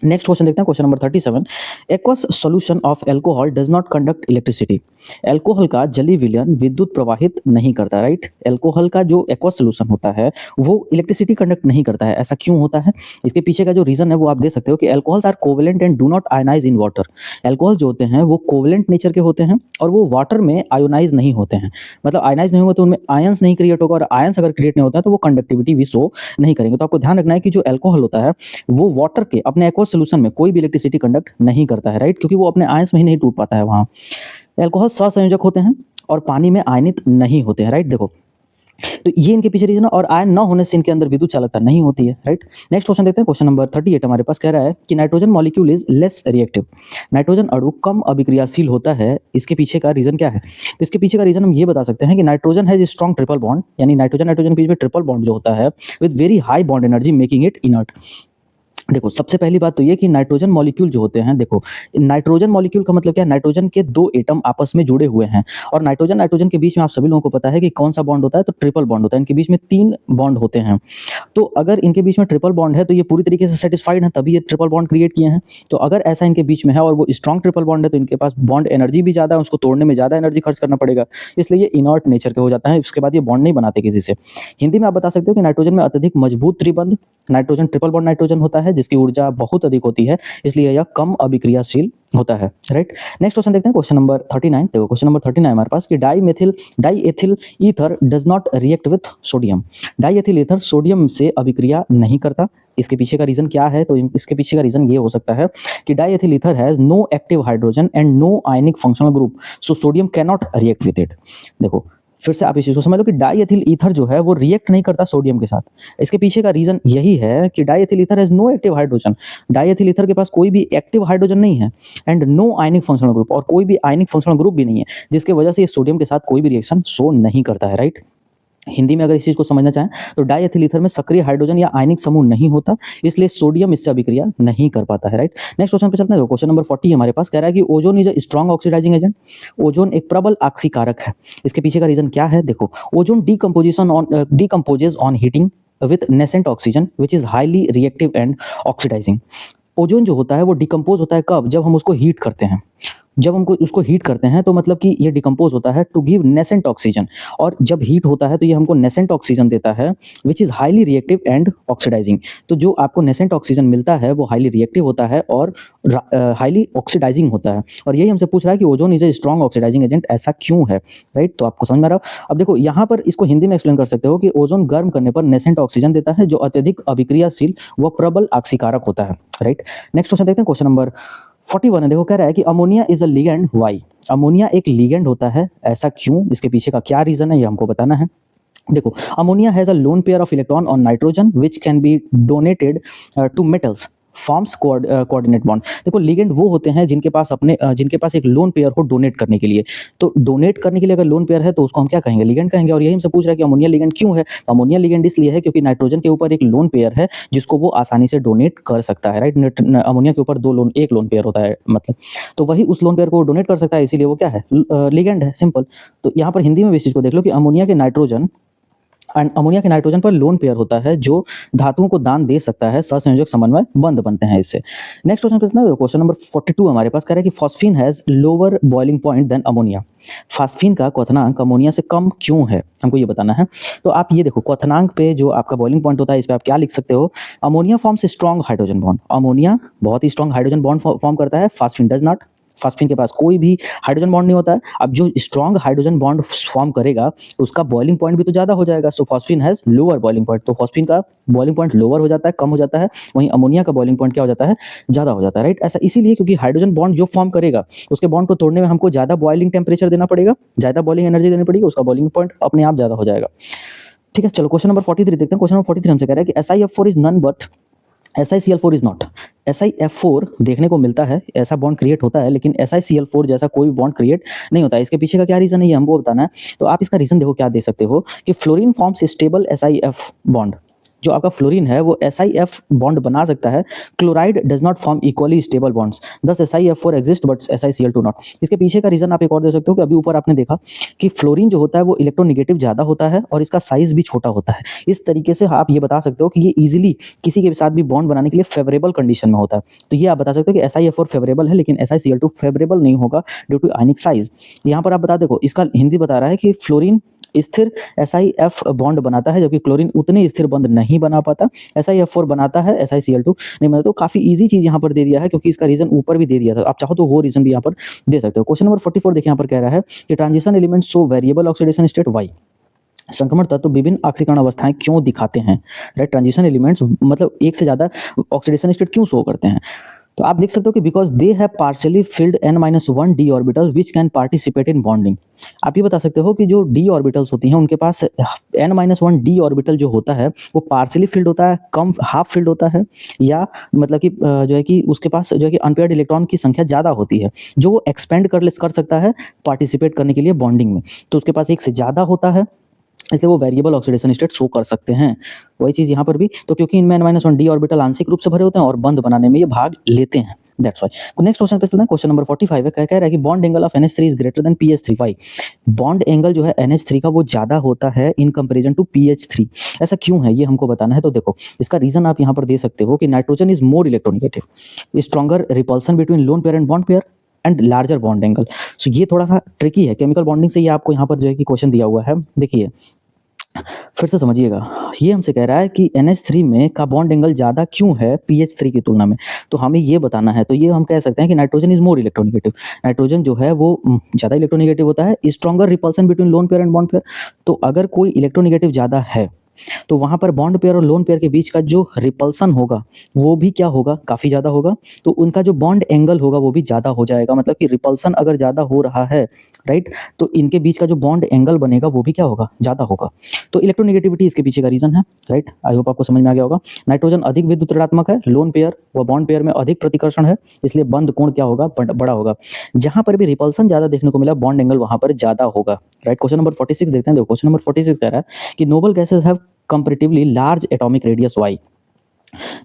Speaker 1: नेक्स्ट क्वेश्चन देखते हैं, question number 37। Aqueous solution of alcohol does not conduct electricity. Alcohol का जलीय विलयन विद्युत प्रवाहित नहीं करता, राइट। एल्कोहल का जो एक्वस सॉल्यूशन होता है वो इलेक्ट्रिसिटी कंडक्ट नहीं करता है। ऐसा क्यों होता है? इसके पीछे का जो रीजन है वो आप दे सकते हो कि alcohols are covalent and do not ionize in water. Alcohol जो होते हैं वो कोवेलेंट नेचर के होते हैं और वो वाटर में आयोनाइज नहीं होते हैं। मतलब आयनाइज नहीं होगा तो उनमें आयंस नहीं क्रिएट होगा, और आयंस अगर क्रिएट नहीं होता है तो वो कंडक्टिविटी भी शो नहीं करेंगे। तो आपको ध्यान रखना है कि जो एल्कोहल होता है वो वाटर के अपने एक्वस सॉल्यूशन में कोई भी इलेक्ट्रिसिटी कंडक्ट नहीं करता है, राइट, क्योंकि वो अपने आयंस में ही नहीं टूट पाता है वहां। एल्कोहल सहसंयोजक होते हैं और पानी में आयनित नहीं होते हैं, राइट। देखो, तो ये इनके पीछे रीजन है, और आयन न होने से इनके अंदर विद्युत चालकता नहीं होती है, राइट। नेक्स्ट क्वेश्चन देखते हैं, क्वेश्चन नंबर 38 हमारे पास कह रहा है कि nitrogen molecule is less reactive. Nitrogen अणु कम अभिक्रियाशील होता है, इसके पीछे का रीजन क्या है? तो इसके पीछे का रीजन हम ये बता सकते हैं कि nitrogen has strong triple bond, यानी नाइट्रोजन के बीच में ट्रिपल बॉन्ड जो होता है with very high bond energy making it inert. देखो, सबसे पहली बात तो ये कि नाइट्रोजन मॉलिक्यूल जो होते हैं, देखो नाइट्रोजन मॉलिक्यूल का मतलब क्या है? नाइट्रोजन के 2 एटम आपस में जुड़े हुए हैं, और नाइट्रोजन के बीच में आप सभी लोगों को पता है कि कौन सा बॉन्ड होता है? तो ट्रिपल बॉन्ड होता है। इनके बीच में 3 बॉन्ड होते हैं। तो अगर इनके बीच में ट्रिपल बॉन्ड है तो ये पूरी तरीके से सेटिस्फाइड है, तभी ये ट्रिपल बॉन्ड क्रिएट किए हैं। तो अगर ऐसा इनके बीच में है और वो स्ट्रॉन्ग ट्रिपल बॉन्ड है तो इनके पास बॉन्ड एनर्जी भी ज़्यादा है, उसको तोड़ने में ज़्यादा एनर्जी खर्च करना पड़ेगा, इसलिए ये इनर्ट नेचर के हो जाता है। उसके बाद ये बॉन्ड नहीं बनाते किसी से। हिंदी में आप बता सकते हो कि नाइट्रोजन में अत्यधिक मजबूत त्रिबंध नाइट्रोजन ट्रिपल बॉन्ड नाइट्रोजन होता है, जिसकी ऊर्जा बहुत अधिक होती है, इसलिए यह कम अभिक्रियाशील होता है, राइट। नेक्स्ट क्वेश्चन देखते हैं, क्वेश्चन नंबर 39। देखो, क्वेश्चन नंबर 39 हमारे पास कि diethyl ether does not react with sodium. Diethyl ether sodium से अभिक्रिया नहीं करता। इसके पीछे का रीजन क्या है? तो इसके पीछे का रीजन ये हो सकता है कि diethyl ether has no active hydrogen and no ionic functional group, so sodium can not react with it. देखो, फिर से आप इस चीज को समझ लो कि डाईएथिल ईथर जो है वो रिएक्ट नहीं करता सोडियम के साथ। इसके पीछे का रीजन यही है कि diethyl ether has no active hydrogen. Diethyl ether के पास कोई भी एक्टिव हाइड्रोजन नहीं है, and no ionic functional group, और कोई भी आयनिक फंक्शनल ग्रुप भी नहीं है, जिसकी वजह से ये सोडियम के साथ कोई भी रिएक्शन शो नहीं करता है, राइट। हिंदी में अगर इस चीज को समझना चाहें तो डाईएथिल ईथर में सक्रिय हाइड्रोजन या आयनिक समूह नहीं होता, इसलिए सोडियम इससे अभिक्रिया नहीं कर पाता है, राइट। नेक्स्ट क्वेश्चन पे चलते हैं। क्वेश्चन नंबर 40 हमारे पास कह रहा है कि ozone is a strong oxidizing agent. Ozone एक प्रबल आक्सीकारक है। इसके पीछे का रीजन क्या है? देखो, ozone decomposes on heating with nascent oxygen which is highly reactive and oxidizing. Ozone जो होता है वो डिकम्पोज होता है कब? जब हम उसको हीट करते हैं। जब हमको उसको हीट करते हैं तो मतलब कि ये डिकम्पोज होता है टू गिव नेसेंट ऑक्सीजन, और जब हीट होता है तो ये हमको नेसेंट ऑक्सीजन देता है which is highly reactive and oxidizing. तो जो आपको नेसेंट ऑक्सीजन मिलता है वो हाईली रिएक्टिव होता है और हाईली ऑक्सीडाइजिंग होता है, और यही हमसे पूछ रहा है कि ozone is a strong oxidizing agent, ऐसा क्यों है, राइट। तो आपको समझ में आ रहा हो। अब देखो, यहाँ पर इसको हिंदी में एक्सप्लेन कर सकते हो कि ओजोन गर्म करने पर नेसेंट ऑक्सीजन देता है जो अत्यधिक अभिक्रियाशील व प्रबल आक्सीकारक होता है, राइट। नेक्स्ट क्वेश्चन देखते हैं, क्वेश्चन नंबर 41 है, देखो कह रहा है कि ammonia is a ligand, why? Ammonia एक लिगेंड होता है, ऐसा क्यों? इसके पीछे का क्या रीजन है ये हमको बताना है। देखो, ammonia has a lone pair of electron on nitrogen which can be donated to metals, forms coordinate bond. देखो, लिगेंड वो होते हैं जिनके पास एक लोन पेयर हो डोनेट करने के लिए। तो डोनेट करने के लिए अगर लोन पेयर है तो उसको हम क्या कहेंगे? लिगेंड कहेंगे। और यही हमसे पूछ रहा है कि अमोनिया लिगेंड क्यों है? तो अमोनिया लिगेंड इसलिए है क्योंकि नाइट्रोजन के ऊपर एक लोन पेयर है जिसको वो आसानी से डोनेट कर सकता है, राइट? अमोनिया के ऊपर एक लोन पेयर होता है, मतलब तो वही उस लोन पेयर को डोनेट कर सकता है, इसीलिए वो क्या है? लिगेंड है, सिंपल। तो यहाँ पर हिंदी में भी इस चीज को देख लो कि अमोनिया के नाइट्रोजन पर लोन पेयर होता है जो धातुओं को दान दे सकता है, सहसंयोजक समन्वय बंध बनते हैं इससे। नेक्स्ट क्वेश्चन नंबर 42 हमारे पास कह रहा है कि phosphine has lower boiling point than ammonia. Phosphine का क्वथनांक अमोनिया से कम क्यों है, हमको ये बताना है। तो आप ये देखो, क्वथनांक पे जो आपका बॉइलिंग पॉइंट होता है, इस पे आप क्या लिख सकते हो? Ammonia forms strong hydrogen bond. Ammonia बहुत ही स्ट्रॉन्ग हाइड्रोजन बॉन्ड फॉर्म करता है, फॉस्फीन डज नॉट। फॉस्फीन के पास कोई भी हाइड्रोजन बॉन्ड नहीं होता है। अब जो स्ट्रॉन्ग हाइड्रोजन बॉन्ड फॉर्म करेगा उसका बॉइलिंग पॉइंट भी तो ज्यादा हो जाएगा। So phosphine has lower boiling point, तो फॉस्फीन का बॉइलिंग पॉइंट लोअर हो जाता है, कम हो जाता है। वहीं अमोनिया का बॉइलिंग पॉइंट क्या हो जाता है? ज्यादा हो जाता है, राइट? ऐसा इसीलिए क्योंकि हाइड्रोजन बॉन्ड जो फॉर्म करेगा उसके बॉन्ड को तोड़ने में हमको ज्यादा बॉइलिंग टेम्परेचर देना पड़ेगा, ज्यादा बॉइलिंग एनर्जी देनी पड़ेगी, उसका बॉइलिंग पॉइंट अपने आप ज्यादा हो जाएगा। ठीक है, चलो क्वेश्चन नंबर 43 देखते हैं। क्वेश्चन नंबर 43 हमसे कह रहा है कि SiF4 is known but SiCl4 is not. SiF4 देखने को मिलता है, ऐसा बॉन्ड क्रिएट होता है, लेकिन SiCl4 जैसा कोई बॉन्ड क्रिएट नहीं होता है। इसके पीछे का क्या रीजन है ये हमको बताना है। तो आप इसका रीजन देखो क्या दे सकते हो कि fluorine forms stable SiF bond. जो आपका फ्लोरीन है वो SiF बॉन्ड बना सकता है, chloride does not form equally stable bonds, दस SiF4 exist but SiCl2 not. इसके पीछे का रीजन आप एक और दे सकते हो कि अभी ऊपर आपने देखा कि फ्लोरीन जो होता है वो इलेक्ट्रोनेगेटिव ज्यादा होता है और इसका साइज भी छोटा होता है। इस तरीके से आप ये बता सकते हो कि ये इजीली किसी के साथ भी बॉन्ड बनाने के लिए फेवरेबल कंडीशन में होता है। तो ये आप बता सकते हो कि SiF4 फेवरेबल है, लेकिन SiCl2 फेवरेबल नहीं होगा ड्यू टू आयनिक साइज। यहाँ पर आप बता देखो, इसका हिंदी बता रहा है कि फ्लोरीन स्थिर SiF बॉन्ड बनाता है जबकि क्लोरीन उतने स्थिर बॉन्ड नहीं बना पाता। SiF4 बनाता है, SiCl2 नहीं बनाता। तो काफी इजी चीज यहाँ पर दे दिया है क्योंकि इसका रीजन ऊपर भी दे दिया था। आप चाहो तो वो रीजन भी यहाँ पर दे सकते हो। क्वेश्चन नंबर 44 देखिए, यहाँ पर कह रहा है कि transition element show variable oxidation state why. संक्रमण तत्व विभिन्न ऑक्सीकरण अवस्थाएं क्यों दिखाते हैं, राइट? ट्रांजिशन एलिमेंट्स मतलब एक से ज्यादा ऑक्सीडेशन स्टेट क्यों शो करते हैं? तो आप लिख सकते हो कि because they have partially field n-1 d orbitals which can participate in bonding. आप ये बता सकते हो कि जो d ऑर्बिटल्स होती हैं उनके पास n-1 d ऑर्बिटल जो होता है वो पार्शियली फिल्ड होता है, कम हाफ फिल्ड होता है, या मतलब कि जो है कि उसके पास जो है कि अनपेयर्ड इलेक्ट्रॉन की संख्या ज़्यादा होती है जो वो एक्सपेंड कर सकता है पार्टिसिपेट करने के लिए बॉन्डिंग में। तो उसके पास एक से ज़्यादा होता है, इसलिए वो वेरिएबल ऑक्सीडेशन स्टेट शो कर सकते हैं। वही चीज़ यहाँ पर भी, तो क्योंकि इनमें n-1 d ऑर्बिटल आंशिक रूप से भरे होते हैं और बंध बनाने में ये भाग लेते हैं, दैट्स व्हाई। नेक्स्ट क्वेश्चन पे चलते हैं। क्वेश्चन नंबर 45 है, कह रहा है कि bond angle of NH3 is greater then PH3, why? Bond angle जो है NH3 का वो ज्यादा होता है इन कंपैरिजन टू PH3। ऐसा क्यों है ये हमको बताना है। तो देखो, इसका रीजन आप यहाँ पर दे सकते हो कि nitrogen is more electronegative, stronger repulsion between lone pair and bond pair and larger bond angle. So ये थोड़ा सा ट्रिकी है, केमिकल बॉन्डिंग से ये आपको यहाँ पर जो है कि क्वेश्चन दिया हुआ है। देखिए फिर से समझिएगा, ये हमसे कह रहा है कि NH3 में का बॉन्ड एंगल ज़्यादा क्यों है PH3 की तुलना में। तो हमें ये बताना है। तो ये हम कह सकते हैं कि nitrogen is more electronegative. Nitrogen जो है वो ज़्यादा इलेक्ट्रोनेगेटिव होता है, stronger repulsion between lone pair and bond pair. तो अगर कोई इलेक्ट्रोनेगेटिव ज़्यादा है तो वहां पर बॉन्ड पेयर और लोन पेयर के बीच का जो रिपल्सन होगा वो भी क्या होगा? काफी ज्यादा होगा। तो उनका जो बॉन्ड एंगल होगा वो भी ज्यादा हो जाएगा। मतलब कि रिपल्सन अगर ज्यादा हो रहा है, राइट, तो इनके बीच का जो बॉन्ड एंगल बनेगा वो भी क्या होगा? ज्यादा होगा। तो इलेक्ट्रोनेगेटिविटी इसके पीछे का रीजन है, राइट? आई होप आपको समझ में आ गया होगा। नाइट्रोजन अधिक विद्युत ऋणात्मक है, लोन पेयर व बॉन्ड पेयर में अधिक प्रतिकर्षण है, इसलिए बंध कोण क्या होगा? बड़ा होगा। जहां पर भी रिपल्सन ज्यादा देखने को मिला बॉन्ड एंगल वहां पर ज्यादा होगा, राइट? क्वेश्चन नंबर 46 देखते हैं। देखो क्वेश्चन नंबर 46 कह रहा है कि noble gases have comparatively large atomic radius why.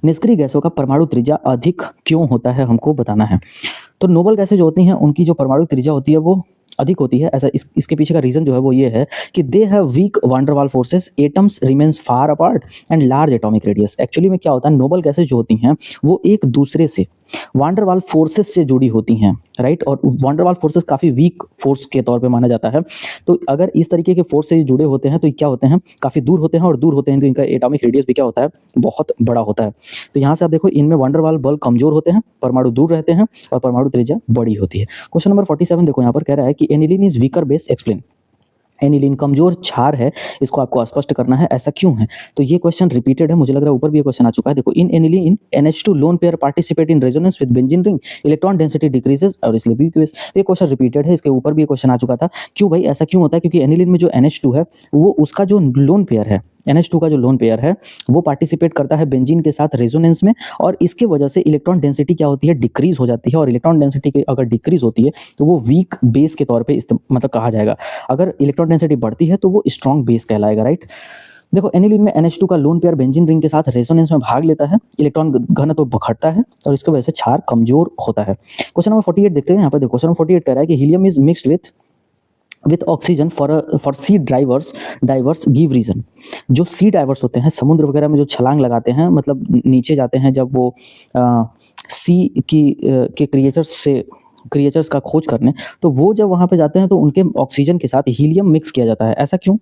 Speaker 1: निष्क्रिय गैसों का परमाणु त्रिज्या अधिक क्यों होता है, हमको बताना है। तो नोबल गैसें जो होती हैं उनकी जो परमाणु त्रिज्या होती है वो अधिक होती है। ऐसा इसके पीछे का रीजन जो है वो ये है कि they have week van der Waal forces, atoms remains far apart and large atomic radius. Actually में क्या होता है, नोबल गैसेज जो होती हैं वो एक दूसरे से वांडरवाल फोर्सेस से जुड़ी होती हैं, राइट? और वांडरवाल फोर्सेस काफी वीक फोर्स के तौर पे माना जाता है। तो अगर इस तरीके के फोर्स से जुड़े होते हैं तो क्या होते हैं? काफी दूर होते हैं, और दूर होते हैं तो इनका एटॉमिक रेडियस भी क्या होता है? बहुत बड़ा होता है। तो यहाँ से आप देखो, इनमें वांडरवाल बल कमजोर होते हैं, परमाणु दूर रहते हैं और परमाणु त्रिज्या बड़ी होती है। क्वेश्चन नंबर 47 देखो, यहाँ पर कह रहा है कि aniline is weaker base, explain. Aniline कमजोर क्षार है, इसको आपको स्पष्ट करना है, ऐसा क्यों है? तो ये क्वेश्चन रिपीटेड है, मुझे लग रहा है ऊपर भी ये क्वेश्चन आ चुका है। देखो, in aniline NH2 lone pair participate in resonance with benzene ring, electron density decreases और इसलिए वीक्यूएस। ये क्वेश्चन रिपीटेड है, इसके ऊपर भी ये क्वेश्चन आ चुका था। क्यों भाई ऐसा क्यों होता है? क्योंकि एनिलीन में जो NH2 है वो उसका जो लोन पेयर है, NH2 का जो लोन पेयर है वो पार्टिसिपेट करता है बेंजीन के साथ रेजोनेंस में, और इसके वजह से इलेक्ट्रॉन डेंसिटी क्या होती है, डिक्रीज हो जाती है। और इलेक्ट्रॉन डेंसिटी अगर डिक्रीज होती है तो वो वीक बेस के तौर पे मतलब कहा जाएगा। अगर इलेक्ट्रॉन डेंसिटी बढ़ती है तो वो स्ट्रॉन्ग बेस कहलाएगा, राइट। देखो, एनिलीन में NH2 का लोन पेयर बेंजीन रिंग के साथ रेजोनेंस में भाग लेता है, इलेक्ट्रॉन घनत्व बढ़ता है और इसकी वजह से क्षार कमजोर होता है। क्वेश्चन नंबर 48 देखते हैं। यहाँ पर देखो, क्वेश्चन नंबर 48 कह रहा है कि helium is mixed with oxygen for sea divers give reason. जो सी डाइवर्स होते हैं, समुद्र वगैरह में जो छलांग लगाते हैं, मतलब नीचे जाते हैं जब वो सी के क्रिएचर्स का खोज करने, तो वो जब वहाँ पे जाते हैं तो उनके ऑक्सीजन के साथ हीलियम मिक्स किया जाता है। ऐसा क्यों?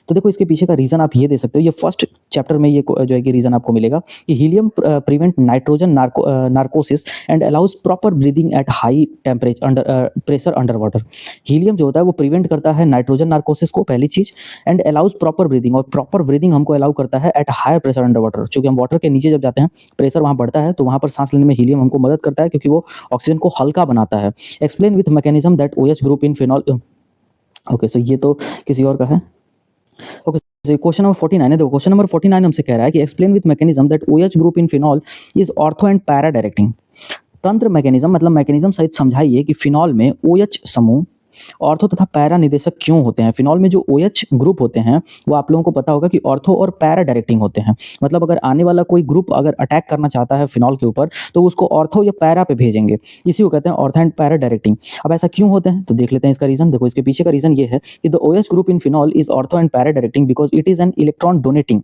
Speaker 1: तो देखो, इसके पीछे का रीज़न आप ये दे सकते हो। ये फर्स्ट चैप्टर में ये जो है कि रीज़न आपको मिलेगा कि helium prevent nitrogen narcosis and allows proper breathing at high pressure under water. Helium जो होता है वो प्रिवेंट करता है नाइट्रोजन नार्कोसिस को, पहली चीज़, एंड अलाउज प्रॉपर ब्रीदिंग, और प्रॉपर ब्रीदिंग हमको अलाउ करता है at higher pressure under water. चूँकि हम वाटर के नीचे जब जाते हैं, प्रेशर वहाँ बढ़ता है, तो वहाँ पर सांस लेने में हीलियम हमको मदद करता है, क्योंकि वो ऑक्सीजन को हल्का बनाता है। Explain with mechanism that OH group in phenol. Okay, so ये तो किसी और का है। ओके, क्वेश्चन नंबर 49 है। देखो, क्वेश्चन नंबर 49 हमसे कह रहा है कि explain with mechanism that OH group in phenol is ortho and para directing. तंत्र मैकेनिज्म मतलब मैकेनिज्म सहित समझाइए कि फिनॉल में OH समूह ऑर्थो तथा पैरा निदेशक क्यों होते हैं। फिनॉल में जो OH ग्रुप होते हैं वो आप लोगों को पता होगा कि ऑर्थो और पैरा डायरेक्टिंग होते हैं। मतलब अगर आने वाला कोई ग्रुप अगर अटैक करना चाहता है फिनॉल के ऊपर, तो उसको ऑर्थो या पैरा पे भेजेंगे, इसी को कहते हैं ऑर्थो एंड पैरा डायरेक्टिंग। अब ऐसा क्यों होते हैं तो देख लेते हैं इसका रीजन। देखो, इसके पीछे का रीजन ये है कि the OH group in phenol is ortho and para directing because it is an electron donating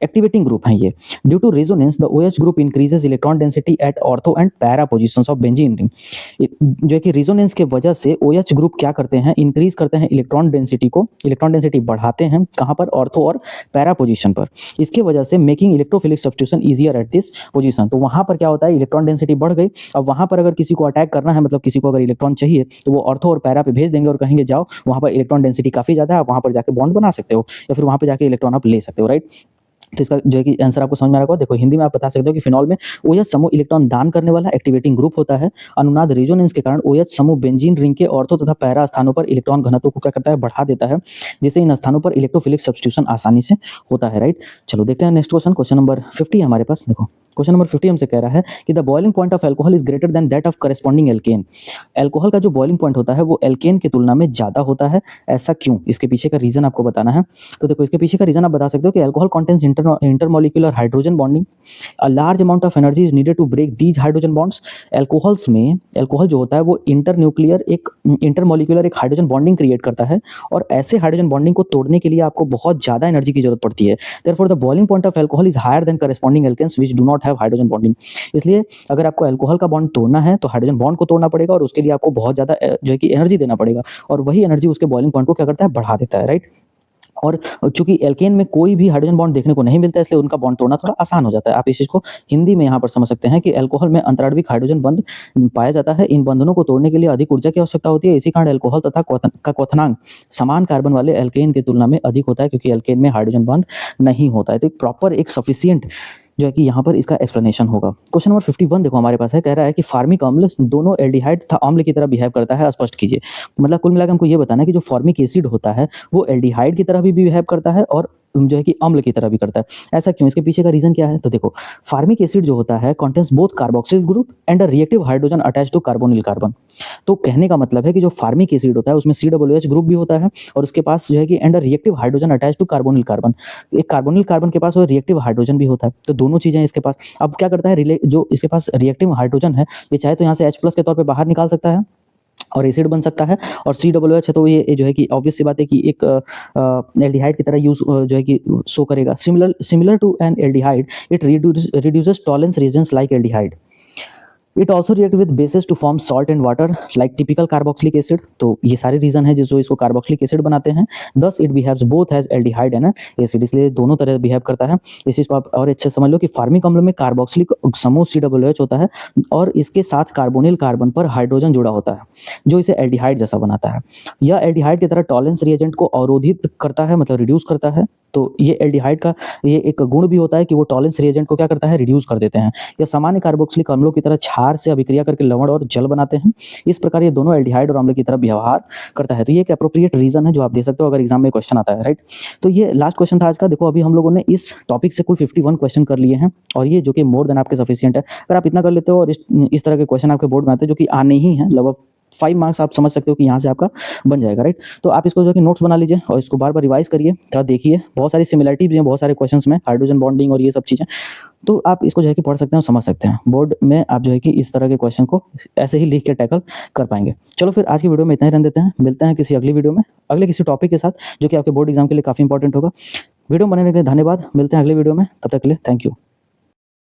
Speaker 1: activating group है ये। Due to resonance the OH group increases electron density at ortho and para positions of benzene ring. जो कि resonance के वजह से OH group क्या करते हैं, इंक्रीज करते हैं इलेक्ट्रॉन डेंसिटी को, इलेक्ट्रॉन डेंसिटी बढ़ाते हैं कहाँ पर, ऑर्थो और पैरा पोजीशन पर। इसके वजह से making electrophilic substitution easier at this position. तो वहाँ पर क्या होता है, इलेक्ट्रॉन डेंसिटी बढ़ गई। अब वहाँ पर अगर किसी को अटैक करना है, मतलब किसी को अगर इलेक्ट्रॉन चाहिए, तो वो ऑर्थो और पैरा पे भेज देंगे और कहेंगे जाओ, वहाँ पर इलेक्ट्रॉन डेंसिटी काफी ज्यादा है, आप वहाँ पर जाके बॉन्ड बना सकते हो या फिर वहाँ पे जाके इलेक्ट्रॉन आप ले सकते हो, राइट। तो इसका जो है कि आंसर आपको समझ में आ रहा होगा। देखो, हिंदी में आप बता सकते हो कि फिनॉल में OH समूह इलेक्ट्रॉन दान करने वाला एक्टिवेटिंग ग्रुप होता है। अनुनाद रेजोनेंस के कारण OH समूह बेंजीन रिंग के ऑर्थो तथा पैरा स्थानों पर इलेक्ट्रॉन घनत्व को क्या करता है, बढ़ा देता है, जिससे इन स्थानों पर इलेक्ट्रोफिलिक सब्स्टिट्यूशन आसानी से होता है, राइट। चलो देखते हैं नेक्स्ट क्वेश्चन। क्वेश्चन नंबर 50 हमारे पास। देखो, क्वेश्चन नंबर 50 हमसे कह रहा है कि the boiling point of alcohol is greater than that of corresponding alkane. Alcohol का जो बॉइलिंग पॉइंट होता है वो एल्केन की तुलना में ज्यादा होता है, ऐसा क्यों? इसके पीछे का रीजन आपको बताना है। तो देखो, इसके पीछे का रीजन आप बता सकते हो कि alcohol contains intermolecular hydrogen bonding, a large amount of energy is needed to break these hydrogen bonds. Alcohols में अल्कोहल जो होता है वो इंटरमॉलिक्यूलर एक हाइड्रोजन बॉन्डिंग क्रिएट करता है, और ऐसे हाइड्रोजन बॉन्डिंग को तोड़ने के लिए आपको बहुत ज्यादा एनर्जी की जरूरत पड़ती है। Therefore the boiling point of alcohol is higher than corresponding alkanes which do not have hydrogen bonding. इसलिए अगर आपको अल्कोहल का बॉन्ड तोड़ना है तो हाइड्रोजन बॉन्ड को तोड़ना पड़ेगा, और उसके लिए आपको बहुत ज्यादा जो है कि एनर्जी देना पड़ेगा, और वही एनर्जी उसके बॉइलिंग पॉइंट को क्या करता है, बढ़ा देता है, राइट। और चूंकि एल्केन में कोई भी हाइड्रोजन बॉन्ड देखने को नहीं मिलता है, इसलिए उनका बॉन्ड तोड़ना थोड़ा आसान हो जाता है। आप इस चीज को हिंदी में यहाँ पर समझ सकते हैं कि अल्कोहल में अंतराण्विक हाइड्रोजन बंध पाया जाता है। इन बंधनों को तोड़ने के लिए अधिक ऊर्जा की आवश्यकता होती है। इसी कारण अल्कोहल तथा का क्वथनांक समान कार्बन वाले एल्केन की तुलना में अधिक होता है, क्योंकि एल्केन में हाइड्रोजन बंध नहीं होता है। तो एक प्रॉपर एक सफिशियंट जो है कि यहाँ पर इसका एक्सप्लेनेशन होगा। क्वेश्चन नंबर 51 देखो हमारे पास है, कह रहा है कि फार्मिक अम्ल दोनों एल्डिहाइड तथा अम्ल की तरह बिहेव करता है, स्पष्ट कीजिए। मतलब कुल मिलाकर हमको ये बताना है कि जो फॉर्मिक एसिड होता है वो एल्डिहाइड की तरह भी बिहेव करता है और जो है कि अम्ल की तरह भी करता है। ऐसा क्यों? इसके पीछे का रीजन क्या है? तो देखो, फार्मिक एसिड जो होता है contains both carboxyl group and a reactive hydrogen attached to carbonyl carbon. तो कहने का मतलब है कि जो फार्मिक एसिड होता है उसमें COOH ग्रुप भी होता है, और उसके पास जो है कि and reactive hydrogen attach to carbonyl carbon. एक कार्बोनिल कार्बन के पास वो रिएक्टिव हाइड्रोजन भी होता है, तो दोनों चीजें इसके पास। अब क्या करता है, जो इसके पास रिएक्टिव हाइड्रोजन है ये चाहे तो यहाँ से H+ के तौर पे बाहर निकाल सकता है और एसिड बन सकता है, और COOH है तो ये जो है कि ऑब्वियस सी बात है कि एक एल्डिहाइड की तरह यूज जो है कि शो करेगा। Similar to an aldehyde it reduces Tollens reagents like aldehyde. It also react with bases to form salt and water like typical carboxylic acid. तो ये सारे रीजन है जो इसको कार्बोक्सिलिक एसिड बनाते हैं। Thus it behaves both as aldehyde and acid, इसलिए दोनों तरह बिहेव करता है। इस चीज को आप और अच्छे समझ लो कि फार्मिक अम्ल में कार्बोक्सिलिक समूह COOH होता है और इसके साथ कार्बोनिल कार्बन पर हाइड्रोजन जुड़ा होता है जो इसे एल्डिहाइड जैसा बनाता है। यह एल्डिहाइड की तरह टॉलेंस रिएजेंट को अवरोधित करता है, मतलब रिड्यूस करता है। तो ये एल्डिहाइड का ये एक गुण भी होता है कि वो टॉलेंस रिएजेंट को क्या करता है, रिड्यूस कर देते हैं। यह सामान्य कार्बोक्सिलिक अम्लों की तरह क्षार से अभिक्रिया करके लवण और जल बनाते हैं। इस प्रकार ये दोनों एल्डिहाइड और अम्ल की तरह व्यवहार करता है। तो ये एक एप्रोप्रिएट रीजन है जो आप दे सकते हो अगर एग्जाम में क्वेश्चन आता है, राइट। तो ये लास्ट क्वेश्चन था आज का। देखो अभी हम लोगों ने इस टॉपिक से कुल 51 क्वेश्चन कर लिए हैं और ये जो कि मोर देन आपके सफिशिएंट है। अगर आप इतना कर लेते हो और इस तरह के क्वेश्चन आपके बोर्ड में आते हैं जो कि आने ही हैं, लगभग 5 मार्क्स आप समझ सकते हो कि यहाँ से आपका बन जाएगा, राइट। तो आप इसको जो कि नोट्स बना लीजिए और इसको बार बार रिवाइज करिए, थोड़ा देखिए। बहुत सारी सिमिलरिटी भी हैं बहुत सारे क्वेश्चंस में, हाइड्रोजन बॉन्डिंग और ये सब चीज़ें। तो आप इसको जो है कि पढ़ सकते हैं और समझ सकते हैं। बोर्ड में आप जो है कि इस तरह के क्वेश्चन को ऐसे ही लिख के टैकल कर पाएंगे। चलो फिर आज की वीडियो में इतना ही रहने देते हैं, मिलते हैं किसी अगली वीडियो में अगले किसी टॉपिक के साथ जो कि आपके बोर्ड एग्जाम के लिए काफ़ी इंपॉर्टेंट होगा। वीडियो बनाने के लिए धन्यवाद, मिलते हैं अगले वीडियो में, तब तक के लिए थैंक यू।